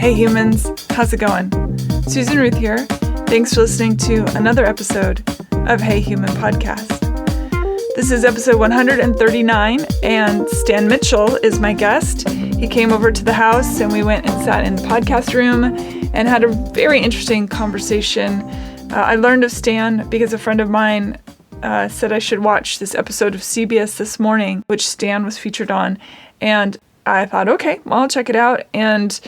Hey humans, how's it going? Susan Ruth here. Thanks for listening to another episode of Hey Human Podcast. This is episode 139, and Stan Mitchell is my guest. He came over to the house and we went and sat in the podcast room and had a very interesting conversation. I learned of Stan because a friend of mine said I should watch this episode of CBS This Morning, which Stan was featured on. And I thought, okay, well, I'll check it out. And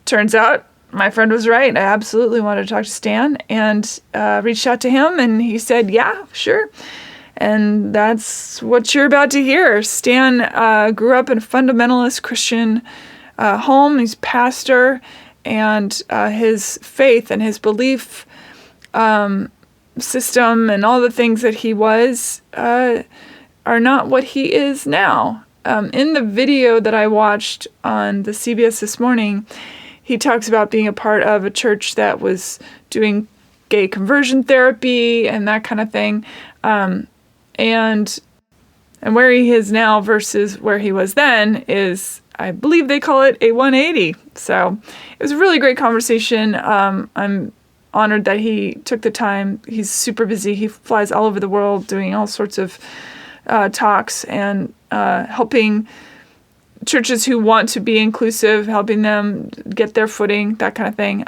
turns out my friend was right. I absolutely wanted to talk to Stan and reached out to him. And he said, yeah, sure. And that's what you're about to hear. Stan grew up in a fundamentalist Christian home. He's pastor. And his faith and his belief system and all the things that he was are not what he is now. In the video that I watched on the CBS This Morning, he talks about being a part of a church that was doing gay conversion therapy and that kind of thing. And where he is now versus where he was then is, I believe they call it a 180. So it was a really great conversation. I'm honored that he took the time. He's super busy. He flies all over the world doing all sorts of talks and helping churches who want to be inclusive, helping them get their footing, that kind of thing.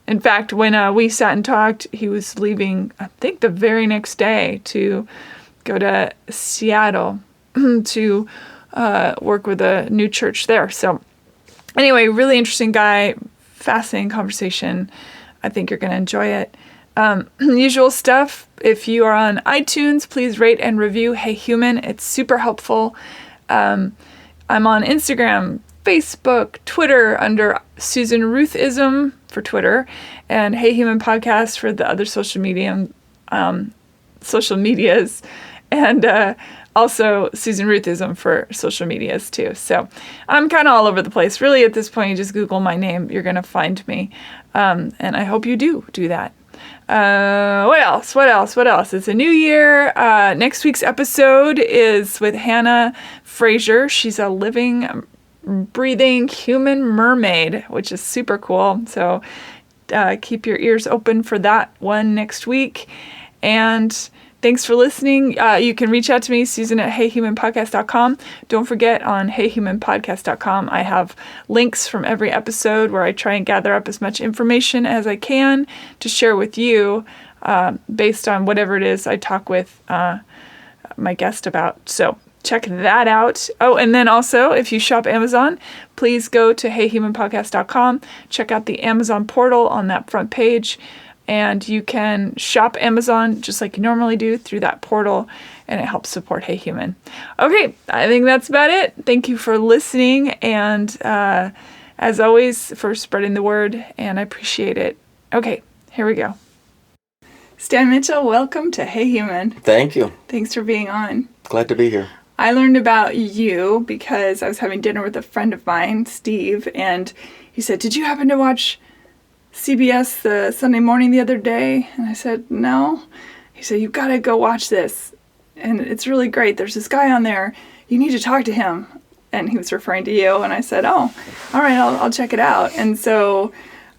In fact, when we sat and talked, he was leaving, I think, the very next day to go to Seattle to work with a new church there. So anyway, really interesting guy, fascinating conversation. I think you're going to enjoy it. Usual stuff. If you are on iTunes, please rate and review Hey Human. It's super helpful. I'm on Instagram, Facebook, Twitter under Susan Ruthism for Twitter, and Hey Human Podcast for the other social medias, and also Susan Ruthism for social medias too. So I'm kind of all over the place. Really, at this point, you just Google my name, you're going to find me. And I hope you do that. What else? It's a new year. Next week's episode is with Hannah Fraser. She's a living, breathing human mermaid, which is super cool. So keep your ears open for that one next week. And thanks for listening. You can reach out to me, Susan at heyhumanpodcast.com. Don't forget, on heyhumanpodcast.com, I have links from every episode where I try and gather up as much information as I can to share with you based on whatever it is I talk with my guest about. So check that out. Oh, and then also, if you shop Amazon, please go to heyhumanpodcast.com. Check out the Amazon portal on that front page. And you can shop Amazon just like you normally do through that portal, and it helps support Hey Human. Okay, I think that's about it. Thank you for listening, and as always, for spreading the word, and I appreciate it. Okay, here we go. Stan Mitchell, welcome to Hey Human. Thank you. Thanks for being on. Glad to be here. I learned about you because I was having dinner with a friend of mine, Steve, and he said, "Did you happen to watch CBS the Sunday morning the other day?" And I said, "No." He said, "You've got to go watch this. And it's really great. There's this guy on there. You need to talk to him." And he was referring to you. And I said, "Oh, all right, I'll check it out." And so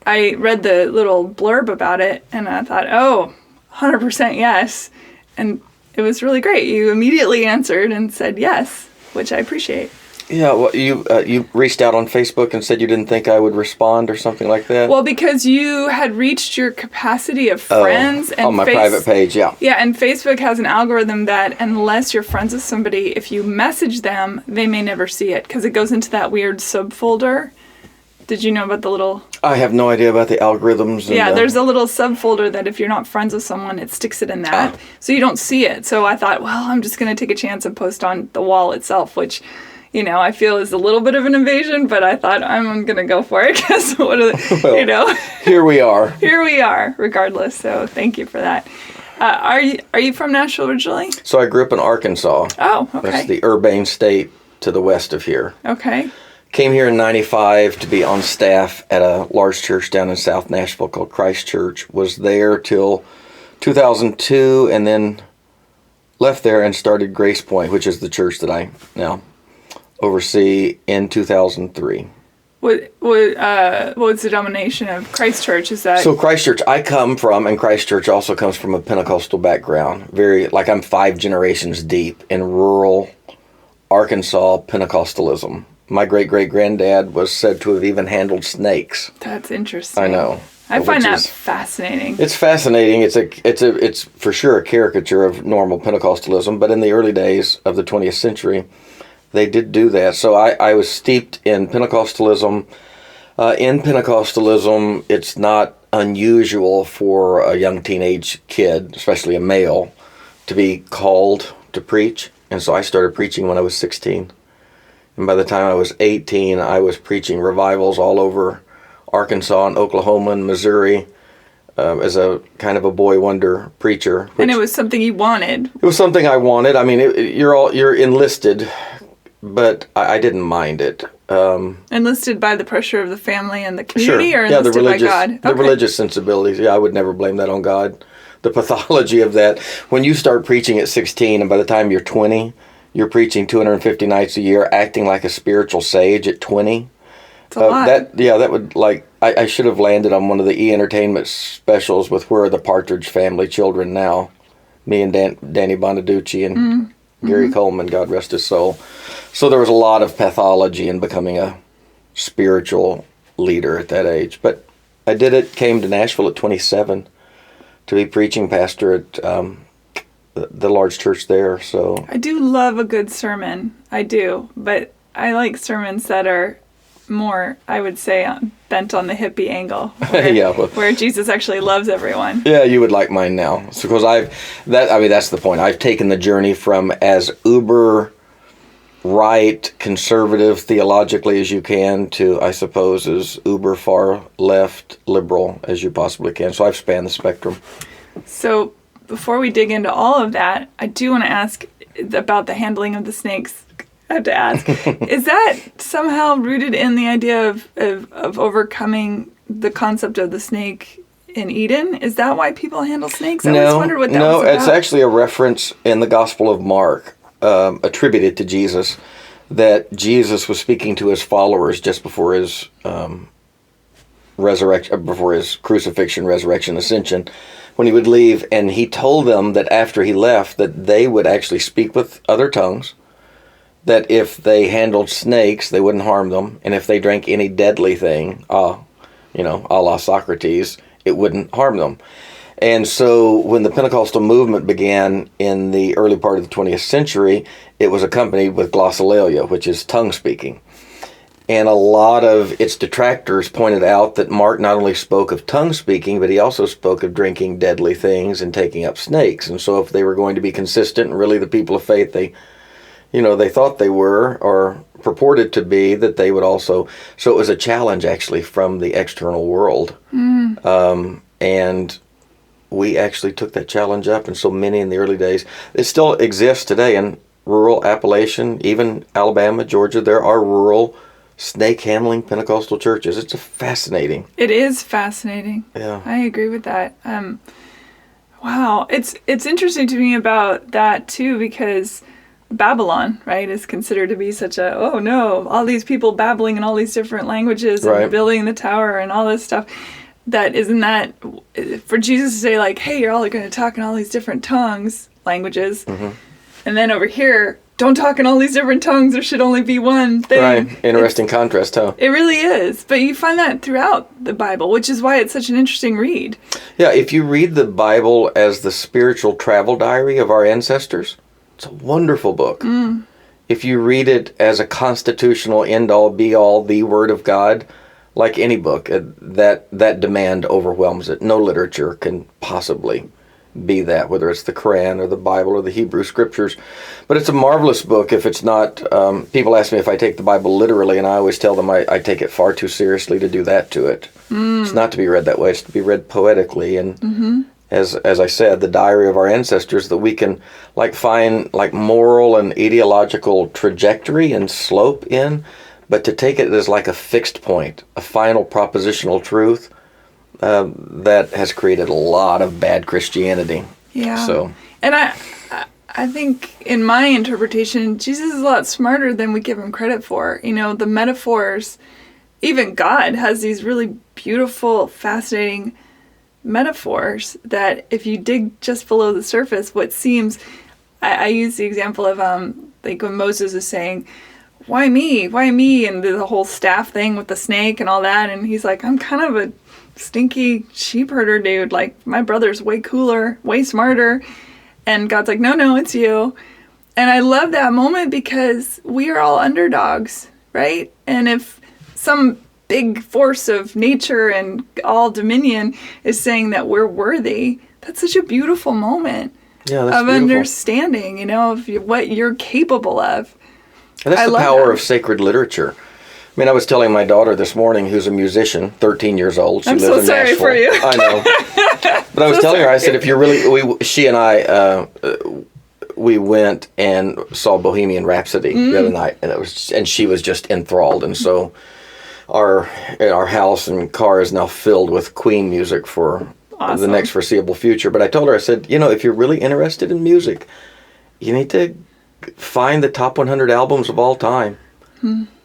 I read the little blurb about it, and I thought, oh, 100% yes. And it was really great. You immediately answered and said yes, which I appreciate. Yeah, well, you reached out on Facebook and said you didn't think I would respond or something like that? Well, because you had reached your capacity of friends. And on my private page, yeah. Yeah, and Facebook has an algorithm that unless you're friends with somebody, if you message them, they may never see it because it goes into that weird subfolder. Did you know about the little... I have no idea about the algorithms. Yeah, there's a little subfolder that if you're not friends with someone, it sticks it in that. So you don't see it. So I thought, well, I'm just going to take a chance and post on the wall itself, which... I feel is a little bit of an invasion, but I thought I'm going to go for it because Here we are. Here we are, regardless. So thank you for that. Are you from Nashville originally? So I grew up in Arkansas. Oh, okay. That's the Urbane state to the west of here. Okay. Came here in 95 to be on staff at a large church down in South Nashville called Christ Church. Was there till 2002 and then left there and started Grace Point, which is the church that I now oversee, in 2003. What's the denomination of Christ Church? Is that So Christ Church, I come from, and Christ Church also comes from a Pentecostal background. I'm 5 generations deep in rural Arkansas Pentecostalism. My great-great-granddad was said to have even handled snakes. That's interesting. I know. I find that fascinating. It's fascinating. It's for sure a caricature of normal Pentecostalism, but in the early days of the 20th century, they did do that. So I was steeped in Pentecostalism. In Pentecostalism, it's not unusual for a young teenage kid, especially a male, to be called to preach. And so I started preaching when I was 16. And by the time I was 18, I was preaching revivals all over Arkansas and Oklahoma and Missouri as a kind of a boy wonder preacher. And it was something you wanted. It was something I wanted. I mean, you're enlisted, but I didn't mind it. Enlisted by the pressure of the family and the community, sure. or enlisted by God? The religious sensibilities. Yeah, I would never blame that on God. The pathology of that. When you start preaching at 16, and by the time you're 20, you're preaching 250 nights a year, acting like a spiritual sage at 20. It's a lot. That would, I should have landed on one of the E-entertainment specials with Where Are the Partridge Family Children Now? Me and Danny Bonaducci and Gary Coleman, God rest his soul. So there was a lot of pathology in becoming a spiritual leader at that age. But I did it, came to Nashville at 27 to be preaching pastor at the large church there. So I do love a good sermon. I do. But I like sermons that are more, I would say, bent on the hippie angle. Where Jesus actually loves everyone. Yeah, you would like mine now. So, because that's the point. I've taken the journey from as uber right, conservative theologically as you can to, I suppose, as uber far left liberal as you possibly can. So I've spanned the spectrum. So before we dig into all of that, I do want to ask about the handling of the snakes. I have to ask, is that somehow rooted in the idea of overcoming the concept of the snake in Eden? Is that why people handle snakes? I always wondered what that was about. No, it's actually a reference in the Gospel of Mark, attributed to Jesus, that Jesus was speaking to his followers just before his before his crucifixion, resurrection, ascension, when he would leave, and he told them that after he left, that they would actually speak with other tongues, that if they handled snakes, they wouldn't harm them, and if they drank any deadly thing, a la Socrates, it wouldn't harm them. And so when the Pentecostal movement began in the early part of the 20th century, it was accompanied with glossolalia, which is tongue speaking. And a lot of its detractors pointed out that Mark not only spoke of tongue speaking, but he also spoke of drinking deadly things and taking up snakes. And so if they were going to be consistent and really the people of faith they thought they were, or purported to be, that they would also. So it was a challenge, actually, from the external world. And we actually took that challenge up. And so many in the early days, it still exists today in rural Appalachian, even Alabama, Georgia. There are rural snake-handling Pentecostal churches. It's fascinating. It is fascinating. Yeah. I agree with that. Wow. It's interesting to me about that, too, because Babylon, right, is considered to be such a, oh no, all these people babbling in all these different languages and building the tower and all this stuff. Isn't that for Jesus to say, like, hey, you're all going to talk in all these different languages, and then over here, don't talk in all these different tongues, there should only be one thing. Right, interesting contrast, huh? It really is, but you find that throughout the Bible, which is why it's such an interesting read. Yeah, if you read the Bible as the spiritual travel diary of our ancestors, it's a wonderful book. If you read it as a constitutional end-all, be-all, the Word of God, like any book, that demand overwhelms it. No literature can possibly be that, whether it's the Quran or the Bible or the Hebrew Scriptures. But it's a marvelous book if it's not. People ask me if I take the Bible literally, and I always tell them I take it far too seriously to do that to it. It's not to be read that way. It's to be read poetically. And as I said, the diary of our ancestors, that we can find moral and ideological trajectory and slope in, but to take it as like a fixed point, a final propositional truth, that has created a lot of bad Christianity. Yeah. So, and I think in my interpretation, Jesus is a lot smarter than we give him credit for. The metaphors even God has these really beautiful, fascinating metaphors that if you dig just below the surface, what seems, I use the example of like when Moses is saying, why me? Why me? And the whole staff thing with the snake and all that. And he's like, I'm kind of a stinky sheep herder dude. Like, my brother's way cooler, way smarter. And God's like, no, it's you. And I love that moment because we are all underdogs, right? And if some big force of nature and all dominion is saying that we're worthy, that's such a beautiful moment of understanding, of what you're capable of. And that's the power of sacred literature. I mean, I was telling my daughter this morning, who's a musician, 13 years old. She lives in Nashville. I'm so sorry for you. I know. But I was telling her, I said, if you're really, she and I, we went and saw Bohemian Rhapsody the other night, and she was just enthralled. And so our house and car is now filled with Queen music for the next foreseeable future. But I told her, I said, if you're really interested in music, you need to find the top 100 albums of all time.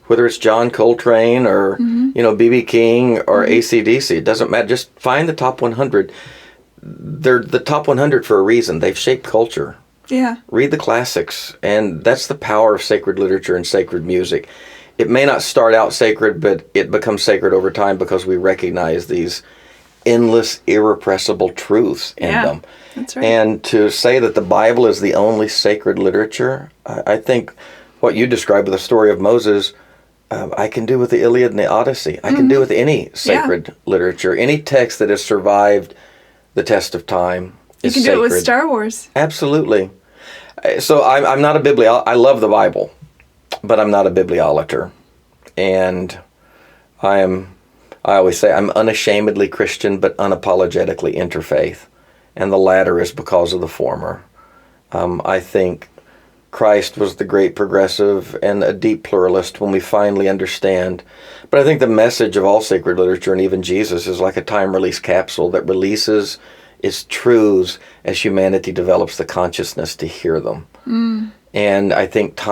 Whether it's John Coltrane or, B.B. King or AC/DC, it doesn't matter. Just find the top 100. They're the top 100 for a reason. They've shaped culture. Yeah. Read the classics. And that's the power of sacred literature and sacred music. It may not start out sacred, but it becomes sacred over time because we recognize these endless, irrepressible truths in them. That's right. And to say that the Bible is the only sacred literature, I think what you described with the story of Moses, I can do with the Iliad and the Odyssey. I can do with any sacred literature. Any text that has survived the test of time is sacred. You can do it with Star Wars. Absolutely. So I'm not a I love the Bible, but I'm not a bibliolater. And I always say I'm unashamedly Christian, but unapologetically interfaith. And the latter is because of the former. I think Christ was the great progressive and a deep pluralist when we finally understand. But I think the message of all sacred literature and even Jesus is like a time-release capsule that releases its truths as humanity develops the consciousness to hear them. And I think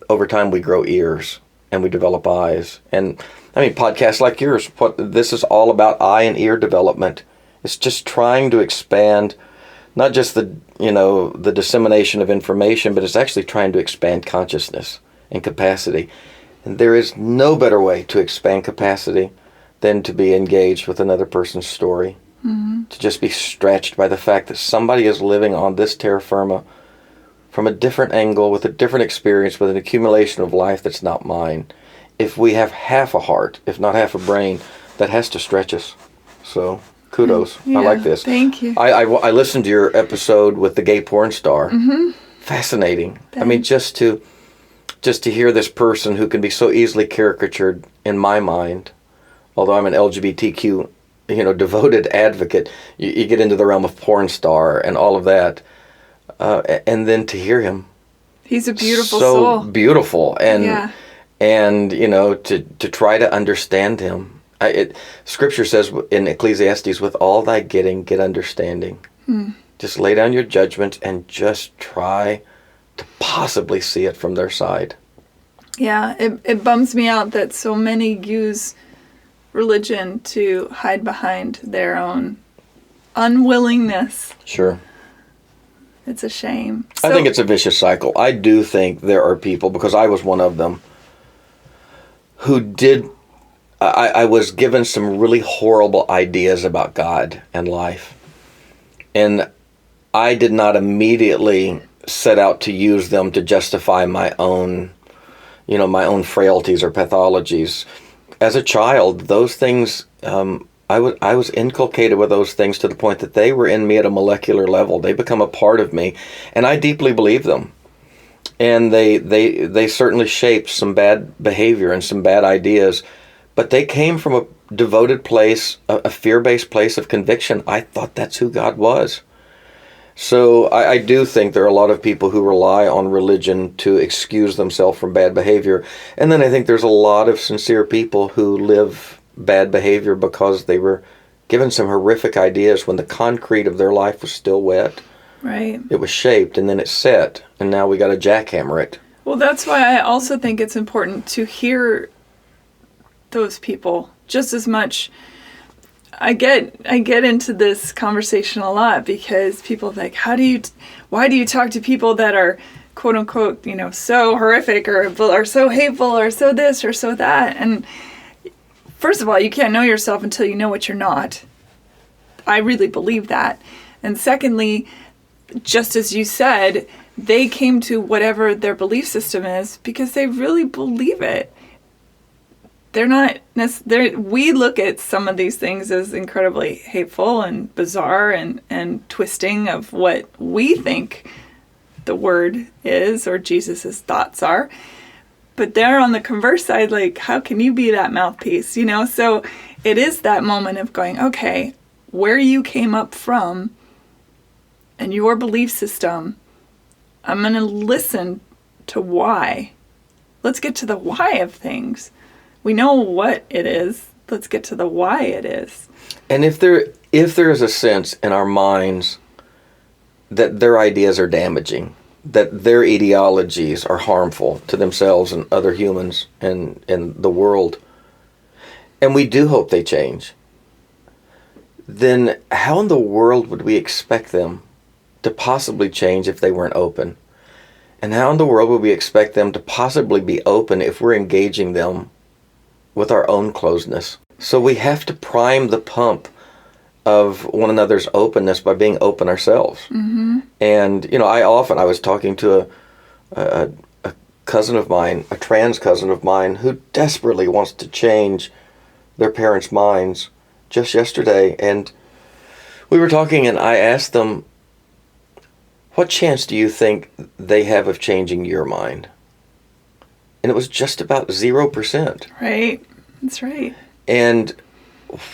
over time we grow ears and we develop eyes. And I mean, podcasts like yours, this is all about eye and ear development. It's just trying to expand not just the dissemination of information, but it's actually trying to expand consciousness and capacity. And there is no better way to expand capacity than to be engaged with another person's story. To just be stretched by the fact that somebody is living on this terra firma from a different angle, with a different experience, with an accumulation of life that's not mine. If we have half a heart, if not half a brain, that has to stretch us. So kudos. I like this. Thank you. I listened to your episode with the gay porn star. Fascinating. Thanks. I mean, just to hear this person who can be so easily caricatured in my mind, although I'm an LGBTQ, devoted advocate, you get into the realm of porn star and all of that, and then to hear him. He's a beautiful soul. So beautiful, and to try to understand him. Scripture says in Ecclesiastes, with all thy getting, get understanding. Just lay down your judgment and just try to possibly see it from their side. Yeah, it bums me out that so many use religion to hide behind their own unwillingness. Sure. It's a shame. I think it's a vicious cycle. I do think there are people, because I was one of them, who did... I was given some really horrible ideas about God and life. And I did not immediately set out to use them to justify my own frailties or pathologies. As a child, those things, I was inculcated with those things to the point that they were in me at a molecular level. They become a part of me, and I deeply believe them. And they certainly shaped some bad behavior and some bad ideas, but they came from a devoted place, a fear-based place of conviction. I thought that's who God was. So I do think there are a lot of people who rely on religion to excuse themselves from bad behavior. And then I think there's a lot of sincere people who live bad behavior because they were given some horrific ideas when the concrete of their life was still wet. Right. It was shaped and then it set, and now we got to jackhammer it. Well, that's why I also think it's important to hear those people just as much. I get into this conversation a lot because people are like, why do you talk to people that are quote unquote, so horrific or are so hateful or so this or so that? And first of all, you can't know yourself until you know what you're not. I really believe that. And secondly, just as you said, they came to whatever their belief system is because they really believe it. They're not necessarily, we look at some of these things as incredibly hateful and bizarre and twisting of what we think the word is or Jesus's thoughts are. But they're on the converse side, like, how can you be that mouthpiece? So it is that moment of going, okay, where you came up from and your belief system, I'm going to listen to why. Let's get to the why of things. We know what it is. Let's get to the why it is. And if there is a sense in our minds that their ideas are damaging, that their ideologies are harmful to themselves and other humans and the world, and we do hope they change, then how in the world would we expect them to possibly change if they weren't open? And how in the world would we expect them to possibly be open if we're engaging them with our own closedness? So we have to prime the pump of one another's openness by being open ourselves. Mm-hmm. And, I was talking to a cousin of mine, a trans cousin of mine, who desperately wants to change their parents' minds just yesterday. And we were talking and I asked them, what chance do you think they have of changing your mind? And it was just about 0%. Right. That's right. And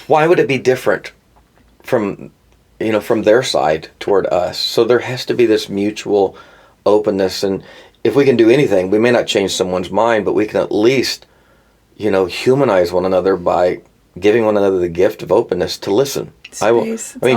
why would it be different from their side toward us? So there has to be this mutual openness. And if we can do anything, we may not change someone's mind, but we can at least, humanize one another by giving one another the gift of openness to listen.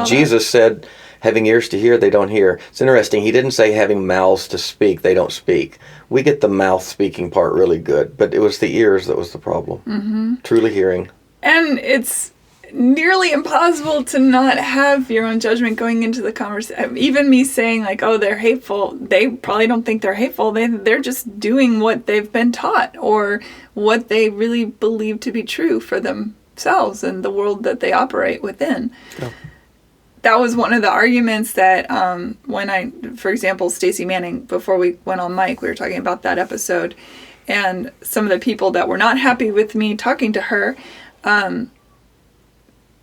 Jesus said, having ears to hear, they don't hear. It's interesting. He didn't say having mouths to speak, they don't speak. We get the mouth speaking part really good, but it was the ears that was the problem. Mm-hmm. Truly hearing. And it's nearly impossible to not have your own judgment going into the conversation. Even me saying like, oh, they're hateful. They probably don't think they're hateful. They're just doing what they've been taught or what they really believe to be true for themselves and the world that they operate within. Yeah. That was one of the arguments that for example, Stacey Manning, before we went on mic, we were talking about that episode. And some of the people that were not happy with me talking to her,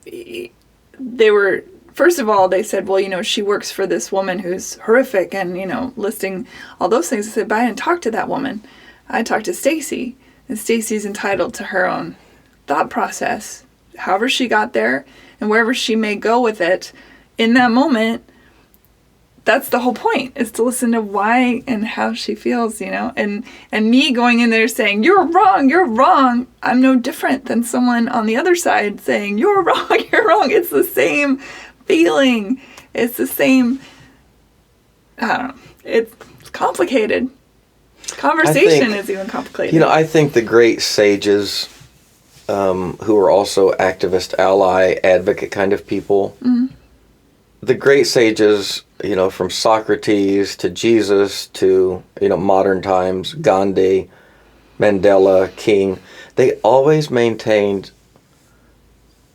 they were, first of all, they said, well, she works for this woman who's horrific and, listing all those things. I said, but I didn't talk to that woman. I talked to Stacey, and Stacey's entitled to her own thought process, however she got there and wherever she may go with it in that moment. That's the whole point, is to listen to why and how she feels, and me going in there saying, you're wrong. I'm no different than someone on the other side saying, you're wrong. It's the same feeling. It's the same, I don't know. It's complicated. Conversation is even complicated. I think the great sages, who are also activist, ally, advocate kind of people, mm-hmm. The great sages, from Socrates to Jesus to, modern times, Gandhi, Mandela, King, they always maintained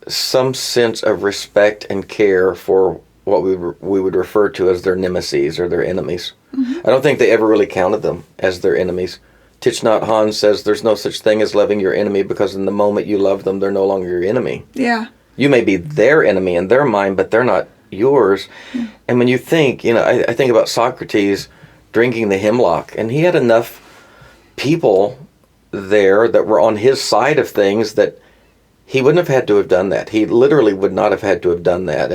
some sense of respect and care for what we would refer to as their nemesis or their enemies. Mm-hmm. I don't think they ever really counted them as their enemies. Thich Nhat Hanh says there's no such thing as loving your enemy because in the moment you love them, they're no longer your enemy. Yeah. You may be their enemy in their mind, but they're not yours. Mm. And when you think, I think about Socrates drinking the hemlock, and he had enough people there that were on his side of things that he wouldn't have had to have done that. He literally would not have had to have done that.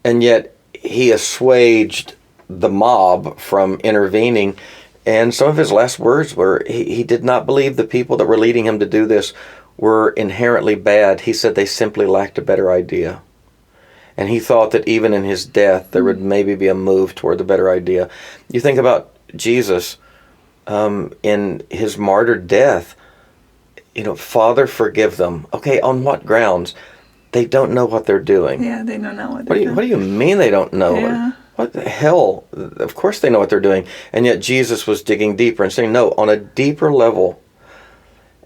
And yet he assuaged the mob from intervening. And some of his last words were, he did not believe the people that were leading him to do this were inherently bad. He said they simply lacked a better idea. And he thought that even in his death, there would maybe be a move toward the better idea. You think about Jesus in his martyred death. Father, forgive them. Okay, on what grounds? They don't know what they're doing. Yeah, they don't know what they're doing. What do you mean they don't know? Yeah. What the hell? Of course they know what they're doing. And yet Jesus was digging deeper and saying, no, on a deeper level.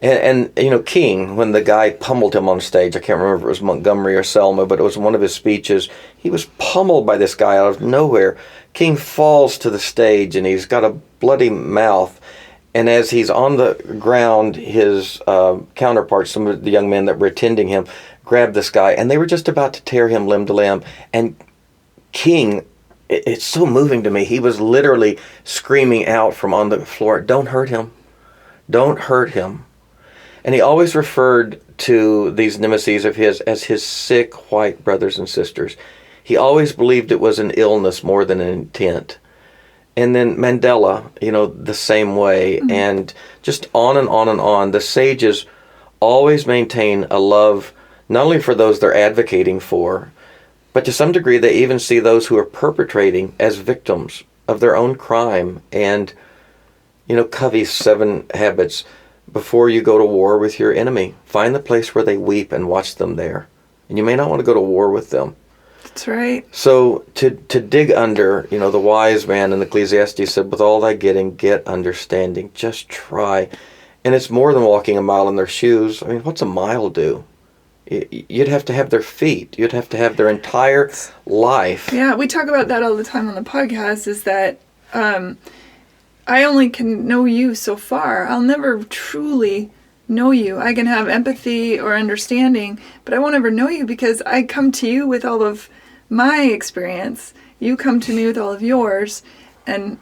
And King, when the guy pummeled him on stage, I can't remember if it was Montgomery or Selma, but it was one of his speeches. He was pummeled by this guy out of nowhere. King falls to the stage and he's got a bloody mouth. And as he's on the ground, his counterparts, some of the young men that were attending him, grabbed this guy, and they were just about to tear him limb to limb. And King, it's so moving to me, he was literally screaming out from on the floor, don't hurt him. Don't hurt him. And he always referred to these nemesis of his as his sick white brothers and sisters. He always believed it was an illness more than an intent. And then Mandela, the same way. Mm-hmm. And just on and on and on. The sages always maintain a love not only for those they're advocating for, but to some degree they even see those who are perpetrating as victims of their own crime. And, Covey's 7 habits: before you go to war with your enemy, find the place where they weep and watch them there. And you may not want to go to war with them. That's right. So to dig under, the wise man in Ecclesiastes said, with all thy getting, get understanding. Just try. And it's more than walking a mile in their shoes. I mean, what's a mile do? You'd have to have their feet. You'd have to have their entire life. Yeah, we talk about that all the time on the podcast, is that I only can know you so far. I'll never truly know you. I can have empathy or understanding, but I won't ever know you because I come to you with all of my experience. You come to me with all of yours, and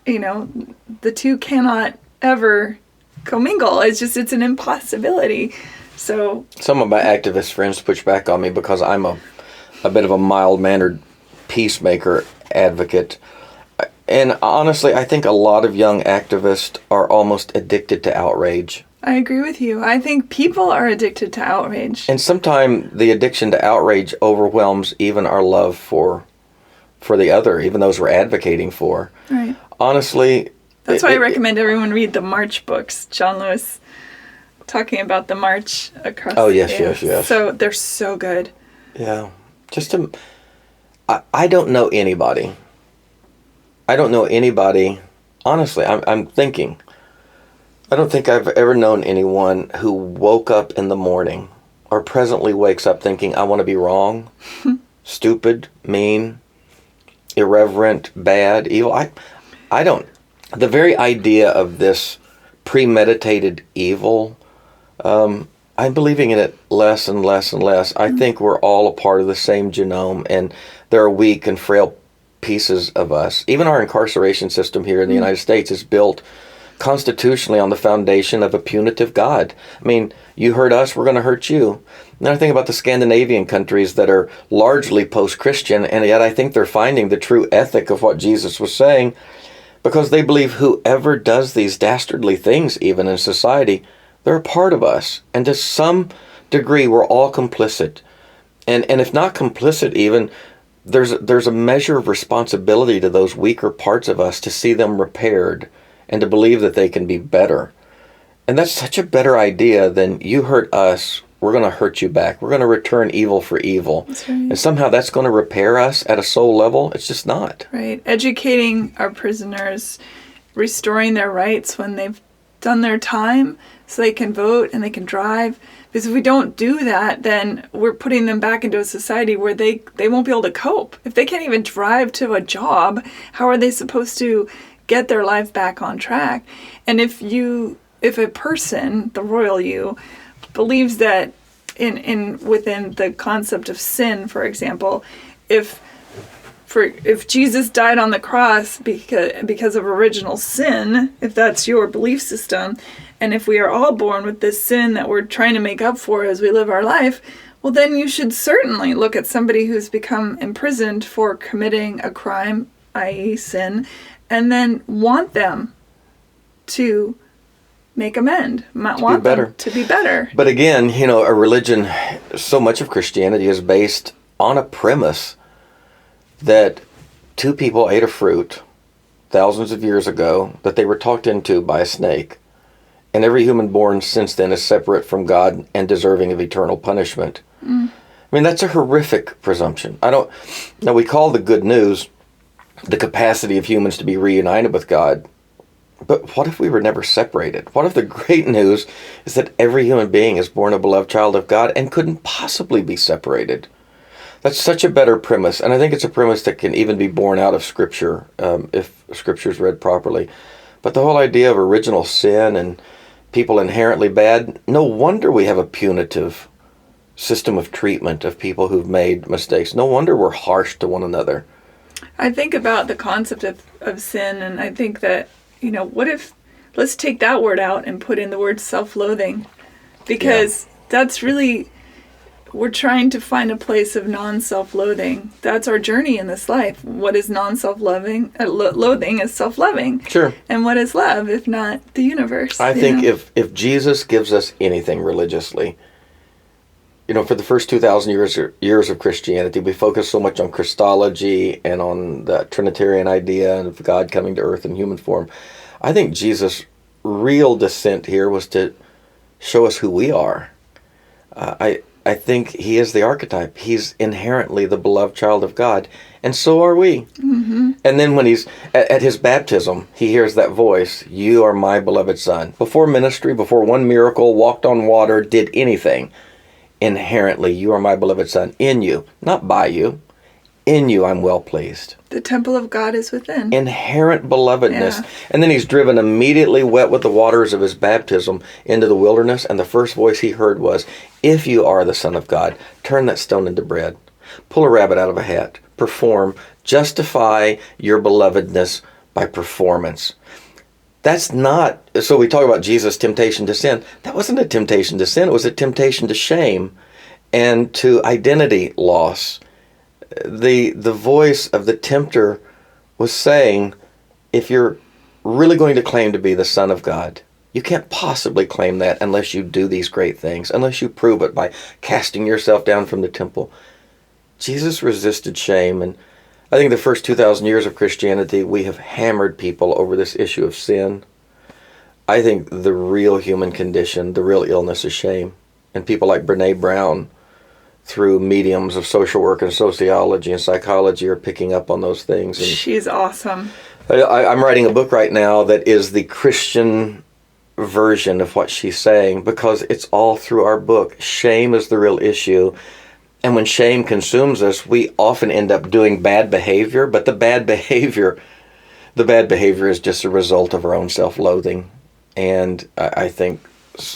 the two cannot ever commingle. It's an impossibility. So some of my activist friends push back on me because I'm a bit of a mild-mannered peacemaker advocate. And honestly, I think a lot of young activists are almost addicted to outrage. I agree with you. I think people are addicted to outrage. And sometimes the addiction to outrage overwhelms even our love for the other, even those we're advocating for. Right. Honestly... That's why I recommend everyone read the March books. John Lewis talking about the march across yes. So they're so good. Yeah. I don't know anybody. Honestly, I'm thinking. I don't think I've ever known anyone who woke up in the morning or presently wakes up thinking, I want to be wrong, stupid, mean, irreverent, bad, evil. I don't. The very idea of this premeditated evil, I'm believing in it less and less and less. I think we're all a part of the same genome, and there are weak and frail pieces of us. Even our incarceration system here in the United States is built constitutionally on the foundation of a punitive God. I mean, you hurt us, we're going to hurt you. And I think about the Scandinavian countries that are largely post-Christian, and yet I think they're finding the true ethic of what Jesus was saying, because they believe whoever does these dastardly things, even in society, they're a part of us. And to some degree, we're all complicit. And if not complicit even, there's a measure of responsibility to those weaker parts of us to see them repaired and to believe that they can be better. And that's such a better idea than you hurt us, we're going to hurt you back. We're going to return evil for evil. That's right. And somehow that's going to repair us at a soul level. It's just not. Right. Educating our prisoners, restoring their rights when they've done their time so they can vote and they can drive. Because if we don't do that, then we're putting them back into a society where they won't be able to cope. If they can't even drive to a job, how are they supposed to get their life back on track? And if a person, the royal you, believes that within the concept of sin, for example, if Jesus died on the cross because of original sin, if that's your belief system, and if we are all born with this sin that we're trying to make up for as we live our life, well, then you should certainly look at somebody who's become imprisoned for committing a crime, i.e. sin, and then want them to make amend, want them to be better. But again, a religion, so much of Christianity is based on a premise that two people ate a fruit thousands of years ago that they were talked into by a snake. and every human born since then is separate from God and deserving of eternal punishment. I mean, that's a horrific presumption. Now we call the good news the capacity of humans to be reunited with God. But what if we were never separated? What if the great news is that every human being is born a beloved child of God and couldn't possibly be separated? That's such a better premise, and I think it's a premise that can even be borne out of Scripture, if Scripture is read properly. But the whole idea of original sin and people inherently bad, no wonder we have a punitive system of treatment of people who've made mistakes. No wonder we're harsh to one another. I think about the concept of sin, and I think that, what if, let's take that word out and put in the word self-loathing, because that's really, we're trying to find a place of non-self-loathing. That's our journey in this life. What is non-self-loving? Loathing is self-loving. Sure. And what is love, if not the universe? I think if Jesus gives us anything religiously, for the first 2,000 years of Christianity, we focus so much on Christology and on the Trinitarian idea and of God coming to earth in human form. I think Jesus' real descent here was to show us who we are. I think he is the archetype. He's inherently the beloved child of God, and so are we. Mm-hmm. And then when he's at his baptism, he hears that voice, "You are my beloved son." Before ministry, before one miracle, walked on water, did anything, inherently, "You are my beloved son." In you, not by you. In you, I'm well pleased. The temple of God is within. Inherent belovedness. Yeah. And then he's driven immediately wet with the waters of his baptism into the wilderness, and the first voice he heard was, "If you are the Son of God, turn that stone into bread. Pull a rabbit out of a hat. Perform. Justify your belovedness by performance." That's not, so we talk about Jesus' temptation to sin. That wasn't a temptation to sin. It was a temptation to shame and to identity loss. The voice of the tempter was saying, if you're really going to claim to be the Son of God, you can't possibly claim that unless you do these great things, unless you prove it by casting yourself down from the temple. Jesus resisted shame, and I think the first 2,000 years of Christianity, we have hammered people over this issue of sin. I think the real human condition, the real illness is shame. And people like Brene Brown, through mediums of social work and sociology and psychology, are picking up on those things. And she's awesome. I'm writing a book right now that is the Christian version of what she's saying, because it's all through our book. Shame is the real issue. And when shame consumes us, we often end up doing bad behavior, but the bad behavior is just a result of our own self-loathing. And I think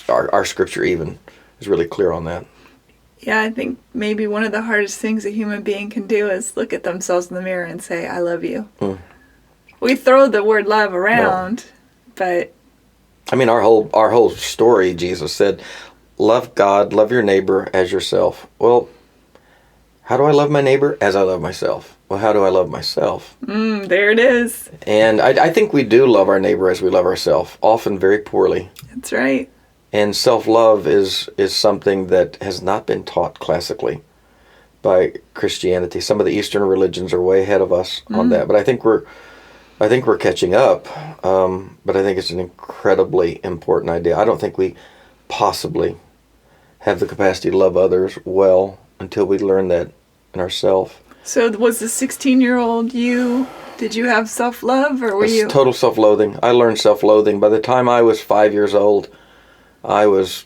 our scripture even is really clear on that. Yeah, I think maybe one of the hardest things a human being can do is look at themselves in the mirror and say, "I love you." We throw the word love around, but I mean, our whole story, Jesus said, love God, love your neighbor as yourself. Well, how do I love my neighbor? As I love myself. Well, how do I love myself? There it is. And I think we do love our neighbor as we love ourselves, often very poorly. That's right. And self-love is something that has not been taught classically by Christianity. Some of the Eastern religions are way ahead of us on that, but I think we're catching up. But I think it's an incredibly important idea. I don't think we possibly have the capacity to love others well until we learn that in ourselves. So was the 16-year-old you? Did you have self-love, or were you? Total self-loathing. I learned self-loathing. By the time I was 5 years old, I was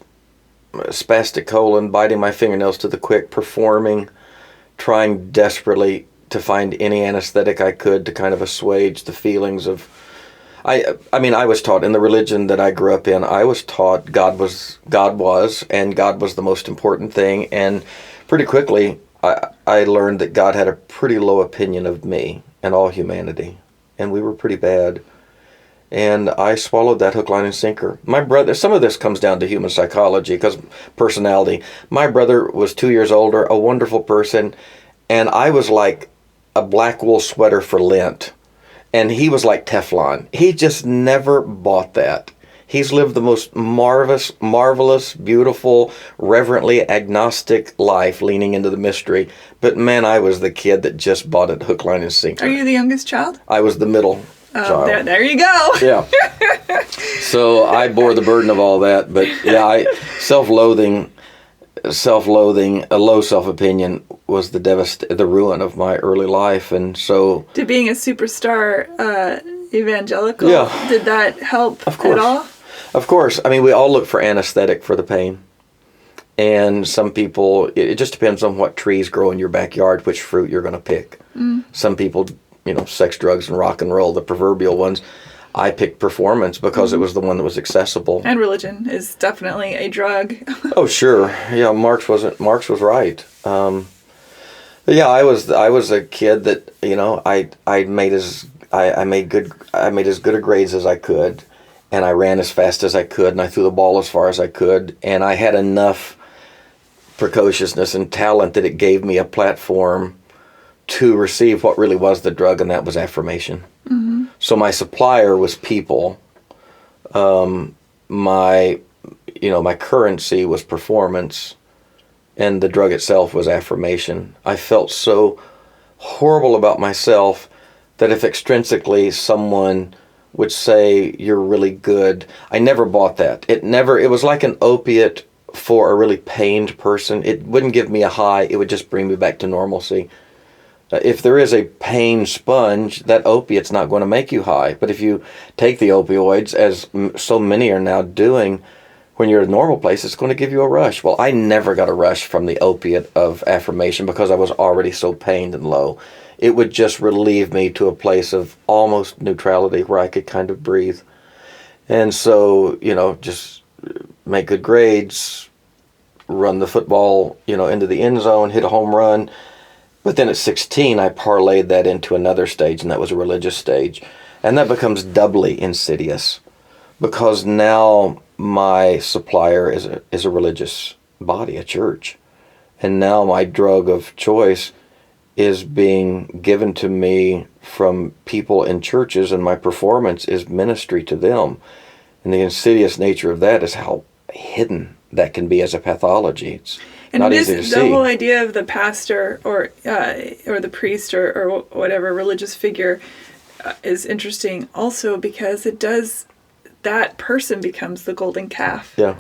spastic colon, biting my fingernails to the quick, performing, trying desperately to find any anesthetic I could to kind of assuage the feelings of... I was taught in the religion that I grew up in, I was taught God was, and God was the most important thing. And pretty quickly, I learned that God had a pretty low opinion of me and all humanity. And we were pretty bad. And I swallowed that hook, line, and sinker. My brother, some of this comes down to human psychology, because personality. My brother was 2 years older, a wonderful person, and I was like a black wool sweater for Lent. And he was like Teflon. He just never bought that. He's lived the most marvelous, beautiful, reverently agnostic life, leaning into the mystery. But man, I was the kid that just bought it hook, line, and sinker. Are you the youngest child? I was the middle. child. There you go. Yeah. So I bore the burden of all that, but yeah, self-loathing, a low self-opinion was the ruin of my early life, and so to being a superstar evangelical, did that help at all? Of course. I mean, we all look for anesthetic for the pain. And some people, it just depends on what trees grow in your backyard, which fruit you're going to pick. Some people, sex, drugs, and rock and roll, the proverbial ones. I picked performance because it was the one that was accessible. And religion is definitely a drug. Oh, sure. Yeah, Marx was right. Yeah, I was a kid that, I made as good a grades as I could, and I ran as fast as I could, and I threw the ball as far as I could, and I had enough precociousness and talent that it gave me a platform to receive what really was the drug, and that was affirmation. So my supplier was people. My currency was performance, and the drug itself was affirmation. I felt so horrible about myself that if extrinsically someone would say you're really good, I never bought that. It was like an opiate for a really pained person. It wouldn't give me a high, it would just bring me back to normalcy. If there is a pain sponge, that opiate's not going to make you high. But if you take the opioids, as so many are now doing, when you're in a normal place, it's going to give you a rush. Well, I never got a rush from the opiate of affirmation because I was already so pained and low. It would just relieve me to a place of almost neutrality where I could kind of breathe. And so, just make good grades, run the football, into the end zone, hit a home run. But then at 16, I parlayed that into another stage, and that was a religious stage. And that becomes doubly insidious because now my supplier is a religious body, a church. And now my drug of choice is being given to me from people in churches, and my performance is ministry to them. And the insidious nature of that is how hidden that can be as a pathology. It's not easy to see. The whole idea of the pastor or the priest or whatever religious figure is interesting also because that person becomes the golden calf. Yeah.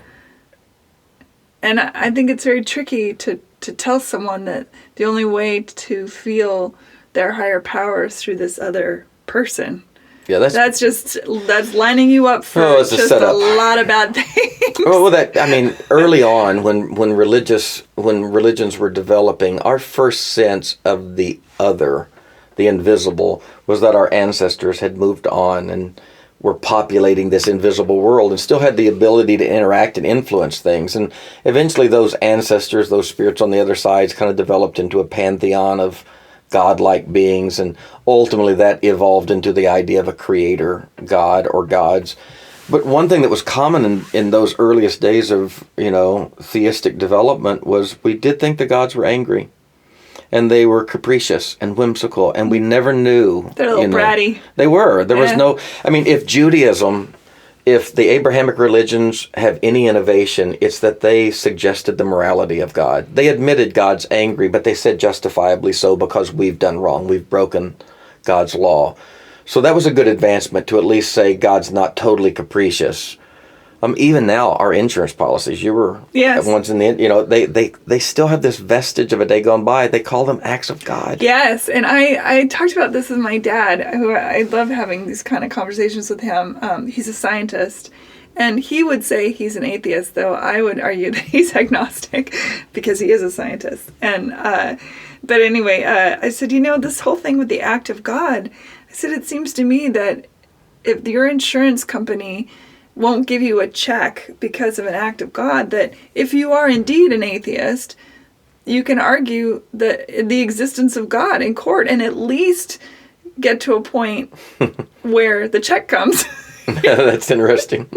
And I think it's very tricky to tell someone that the only way to feel their higher power is through this other person. Yeah, that's lining you up for just a lot of bad things. Early on when religions were developing, our first sense of the other, the invisible, was that our ancestors had moved on and were populating this invisible world and still had the ability to interact and influence things. And eventually those ancestors, those spirits on the other sides, kind of developed into a pantheon of godlike beings, and ultimately that evolved into the idea of a creator god or gods. But one thing that was common in those earliest days of theistic development was we did think the gods were angry, and they were capricious and whimsical, and we never knew. They're a little bratty. They were. There was no. If Judaism, if the Abrahamic religions have any innovation, it's that they suggested the morality of God. They admitted God's angry, but they said justifiably so because we've done wrong. We've broken God's law. So that was a good advancement to at least say God's not totally capricious. Even now, our insurance policies, you were once in the they still have this vestige of a day gone by. They call them acts of God. Yes, and I talked about this with my dad, who I love having these kind of conversations with him. He's a scientist, and he would say he's an atheist, though I would argue that he's agnostic because he is a scientist. And but anyway, I said, this whole thing with the act of God, I said, it seems to me that if your insurance company won't give you a check because of an act of God, that if you are indeed an atheist, you can argue the existence of God in court and at least get to a point where the check comes. Yeah, that's interesting.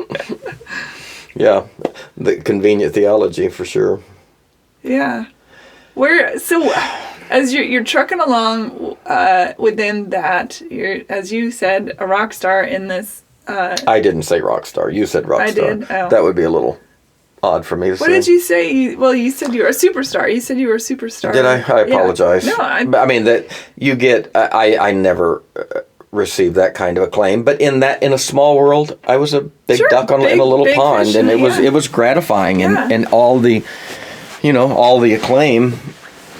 Yeah, the convenient theology for sure. Yeah. So as you're trucking along within that, you're, as you said, a rock star in this. I didn't say rock star. You said rock star. I did. Oh. That would be a little odd for me to say. What did you say? You said you were a superstar. You said you were a superstar. Did I? I apologize. Yeah. No, that you get. I never receive that kind of acclaim. But in a small world, I was a big duck in a little pond, fish, and it was gratifying, and all the, all the acclaim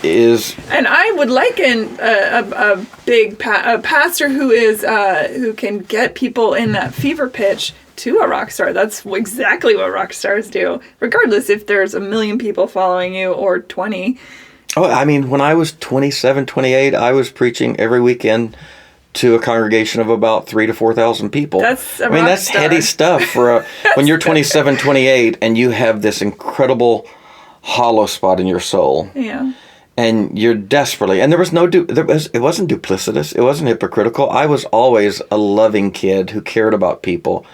is. And I would liken a big pastor who can get people in that fever pitch to a rock star. That's exactly what rock stars do, regardless if there's 1 million people following you or 20. Oh, I mean, when I was 27, 28, I was preaching every weekend to a congregation of about 3,000 to 4,000 people. That's that's heady stuff for when you're 27, 28, and you have this incredible hollow spot in your soul. Yeah. And you're desperately, and it wasn't duplicitous, it wasn't hypocritical. I was always a loving kid who cared about people.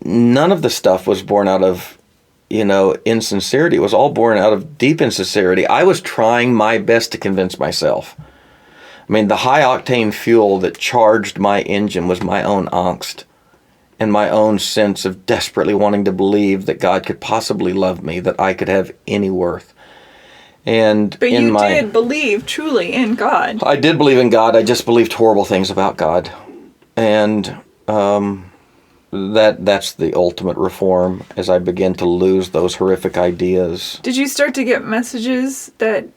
None of the stuff was born out of, insincerity. It was all born out of deep insincerity. I was trying my best to convince myself. I mean, the high octane fuel that charged my engine was my own angst and my own sense of desperately wanting to believe that God could possibly love me, that I could have any worth. But you did believe truly in God. I did believe in God. I just believed horrible things about God. And that's the ultimate reform as I began to lose those horrific ideas. Did you start to get messages that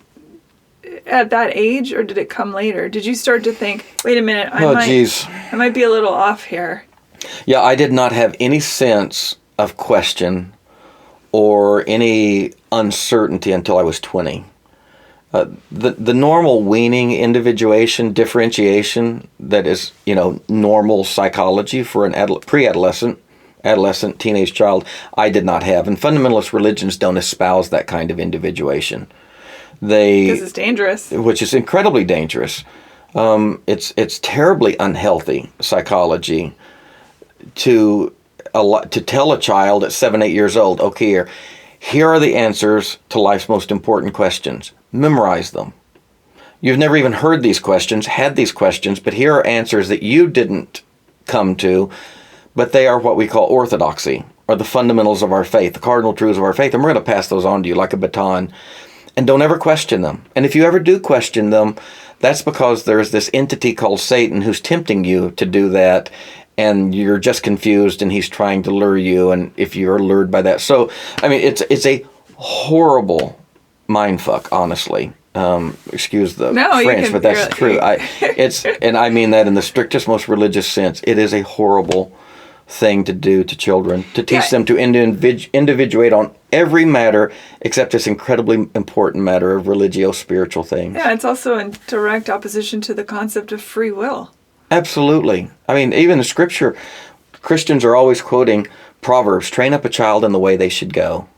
at that age, or did it come later? Did you start to think, wait a minute, I might be a little off here? Yeah, I did not have any sense of question or any uncertainty until I was 20. The normal weaning, individuation, differentiation that is, normal psychology for an pre-adolescent, adolescent, teenage child, I did not have. And fundamentalist religions don't espouse that kind of individuation. Because it's dangerous. Which is incredibly dangerous. It's terribly unhealthy psychology to tell a child at 7, 8 years old, okay, here are the answers to life's most important questions. Memorize them. You've never even heard these questions, had these questions, but here are answers that you didn't come to, but they are what we call orthodoxy, or the fundamentals of our faith, the cardinal truths of our faith, and we're going to pass those on to you like a baton. And don't ever question them. And if you ever do question them, that's because there's this entity called Satan who's tempting you to do that, and you're just confused, and he's trying to lure you, and if you're lured by that. So, I mean, it's a horrible mindfuck, honestly. Excuse the French, but that's true. And I mean that in the strictest, most religious sense. It is a horrible thing to do to children, to teach them to individuate on every matter except this incredibly important matter of religio-spiritual things. Yeah, it's also in direct opposition to the concept of free will. Absolutely. I mean, even in Scripture, Christians are always quoting Proverbs, train up a child in the way they should go.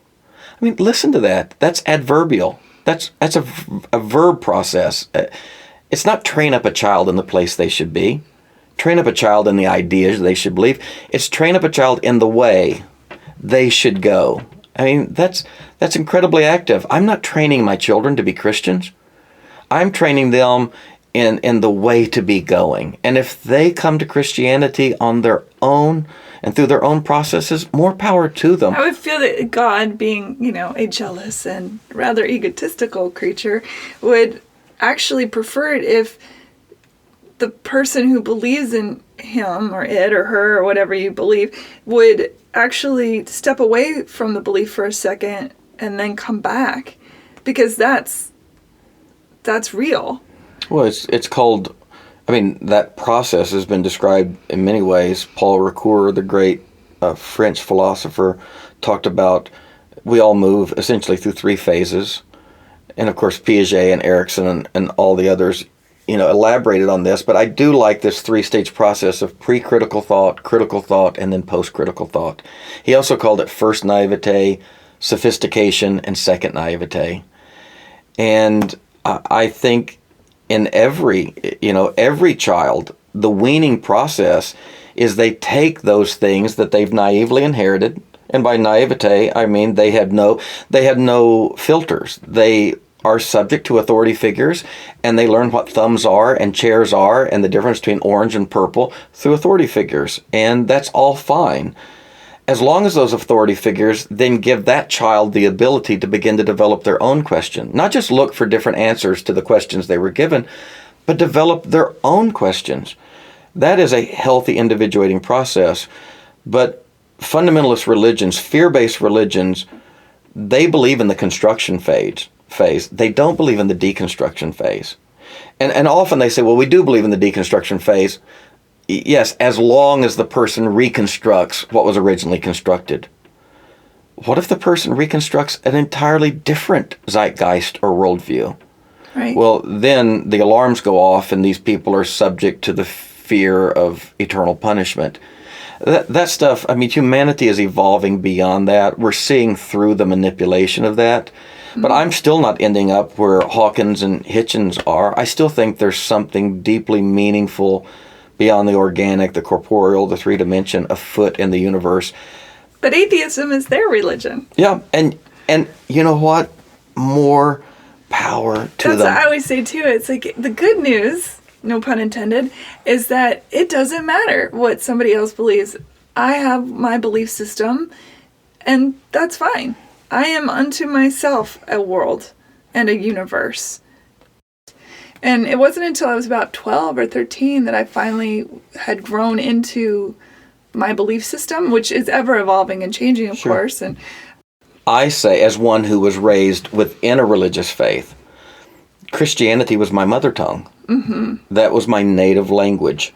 I mean, listen to that. That's adverbial. That's a verb process. It's not train up a child in the place they should be. Train up a child in the ideas they should believe. It's train up a child in the way they should go. I mean, that's incredibly active. I'm not training my children to be Christians. I'm training them in the way to be going. And if they come to Christianity on their own and through their own processes, more power to them. I would feel that God, being, a jealous and rather egotistical creature, would actually prefer it if the person who believes in him or it or her or whatever you believe would actually step away from the belief for a second and then come back, because that's real. Well, it's called, that process has been described in many ways. Paul Ricoeur, the great French philosopher, talked about we all move essentially through 3 phases. And of course, Piaget and Erickson and all the others, elaborated on this. But I do like this 3-stage process of pre-critical thought, critical thought, and then post-critical thought. He also called it first naivete, sophistication, and second naivete. And I think in every child, the weaning process is they take those things that they've naively inherited, and by naivete I mean they have no filters. They are subject to authority figures, and they learn what thumbs are and chairs are and the difference between orange and purple through authority figures, and that's all fine. As long as those authority figures then give that child the ability to begin to develop their own question, not just look for different answers to the questions they were given, but develop their own questions. That is a healthy individuating process. But fundamentalist religions, fear-based religions, they believe in the construction phase. They don't believe in the deconstruction phase. And often they say, well, we do believe in the deconstruction phase. Yes, as long as the person reconstructs what was originally constructed. What if the person reconstructs an entirely different zeitgeist or worldview? Right. Well, then the alarms go off and these people are subject to the fear of eternal punishment. That stuff, I mean, humanity is evolving beyond that. We're seeing through the manipulation of that. Mm-hmm. But I'm still not ending up where Hawkins and Hitchens are. I still think there's something deeply meaningful beyond the organic, the corporeal, the three-dimension, afoot in the universe. But atheism is their religion. Yeah, and you know what? More power to them. That's what I always say, too. It's like the good news, no pun intended, is that it doesn't matter what somebody else believes. I have my belief system, and that's fine. I am unto myself a world and a universe. And it wasn't until I was about 12 or 13 that I finally had grown into my belief system, which is ever evolving and changing, of course. And I say, as one who was raised within a religious faith, Christianity was my mother tongue. Mm-hmm. That was my native language.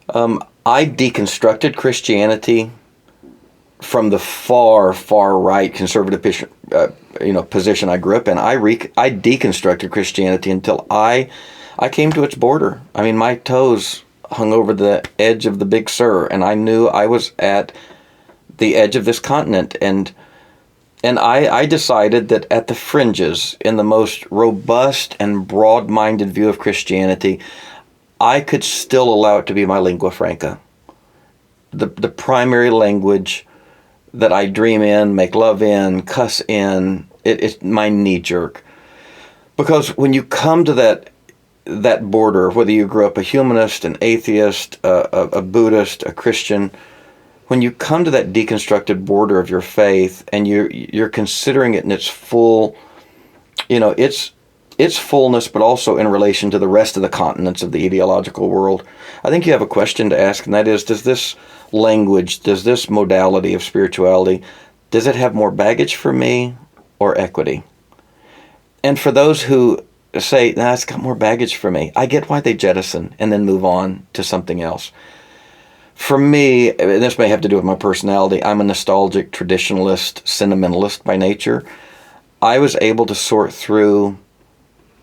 I deconstructed Christianity from the far, far right conservative position I grew up in. I deconstructed Christianity until I came to its border. I mean, my toes hung over the edge of the Big Sur, and I knew I was at the edge of this continent. And I decided that at the fringes, in the most robust and broad-minded view of Christianity, I could still allow it to be my lingua franca, the primary language that I dream in, make love in, cuss in. It's my knee-jerk. Because when you come to that border, whether you grew up a humanist, an atheist, a Buddhist, a Christian, when you come to that deconstructed border of your faith and you're considering it in its full, its fullness, but also in relation to the rest of the continents of the ideological world, I think you have a question to ask, and that is, does this language, does this modality of spirituality, does it have more baggage for me or equity? And for those who say, it's got more baggage for me, I get why they jettison and then move on to something else. For me, and this may have to do with my personality, I'm a nostalgic, traditionalist, sentimentalist by nature. I was able to sort through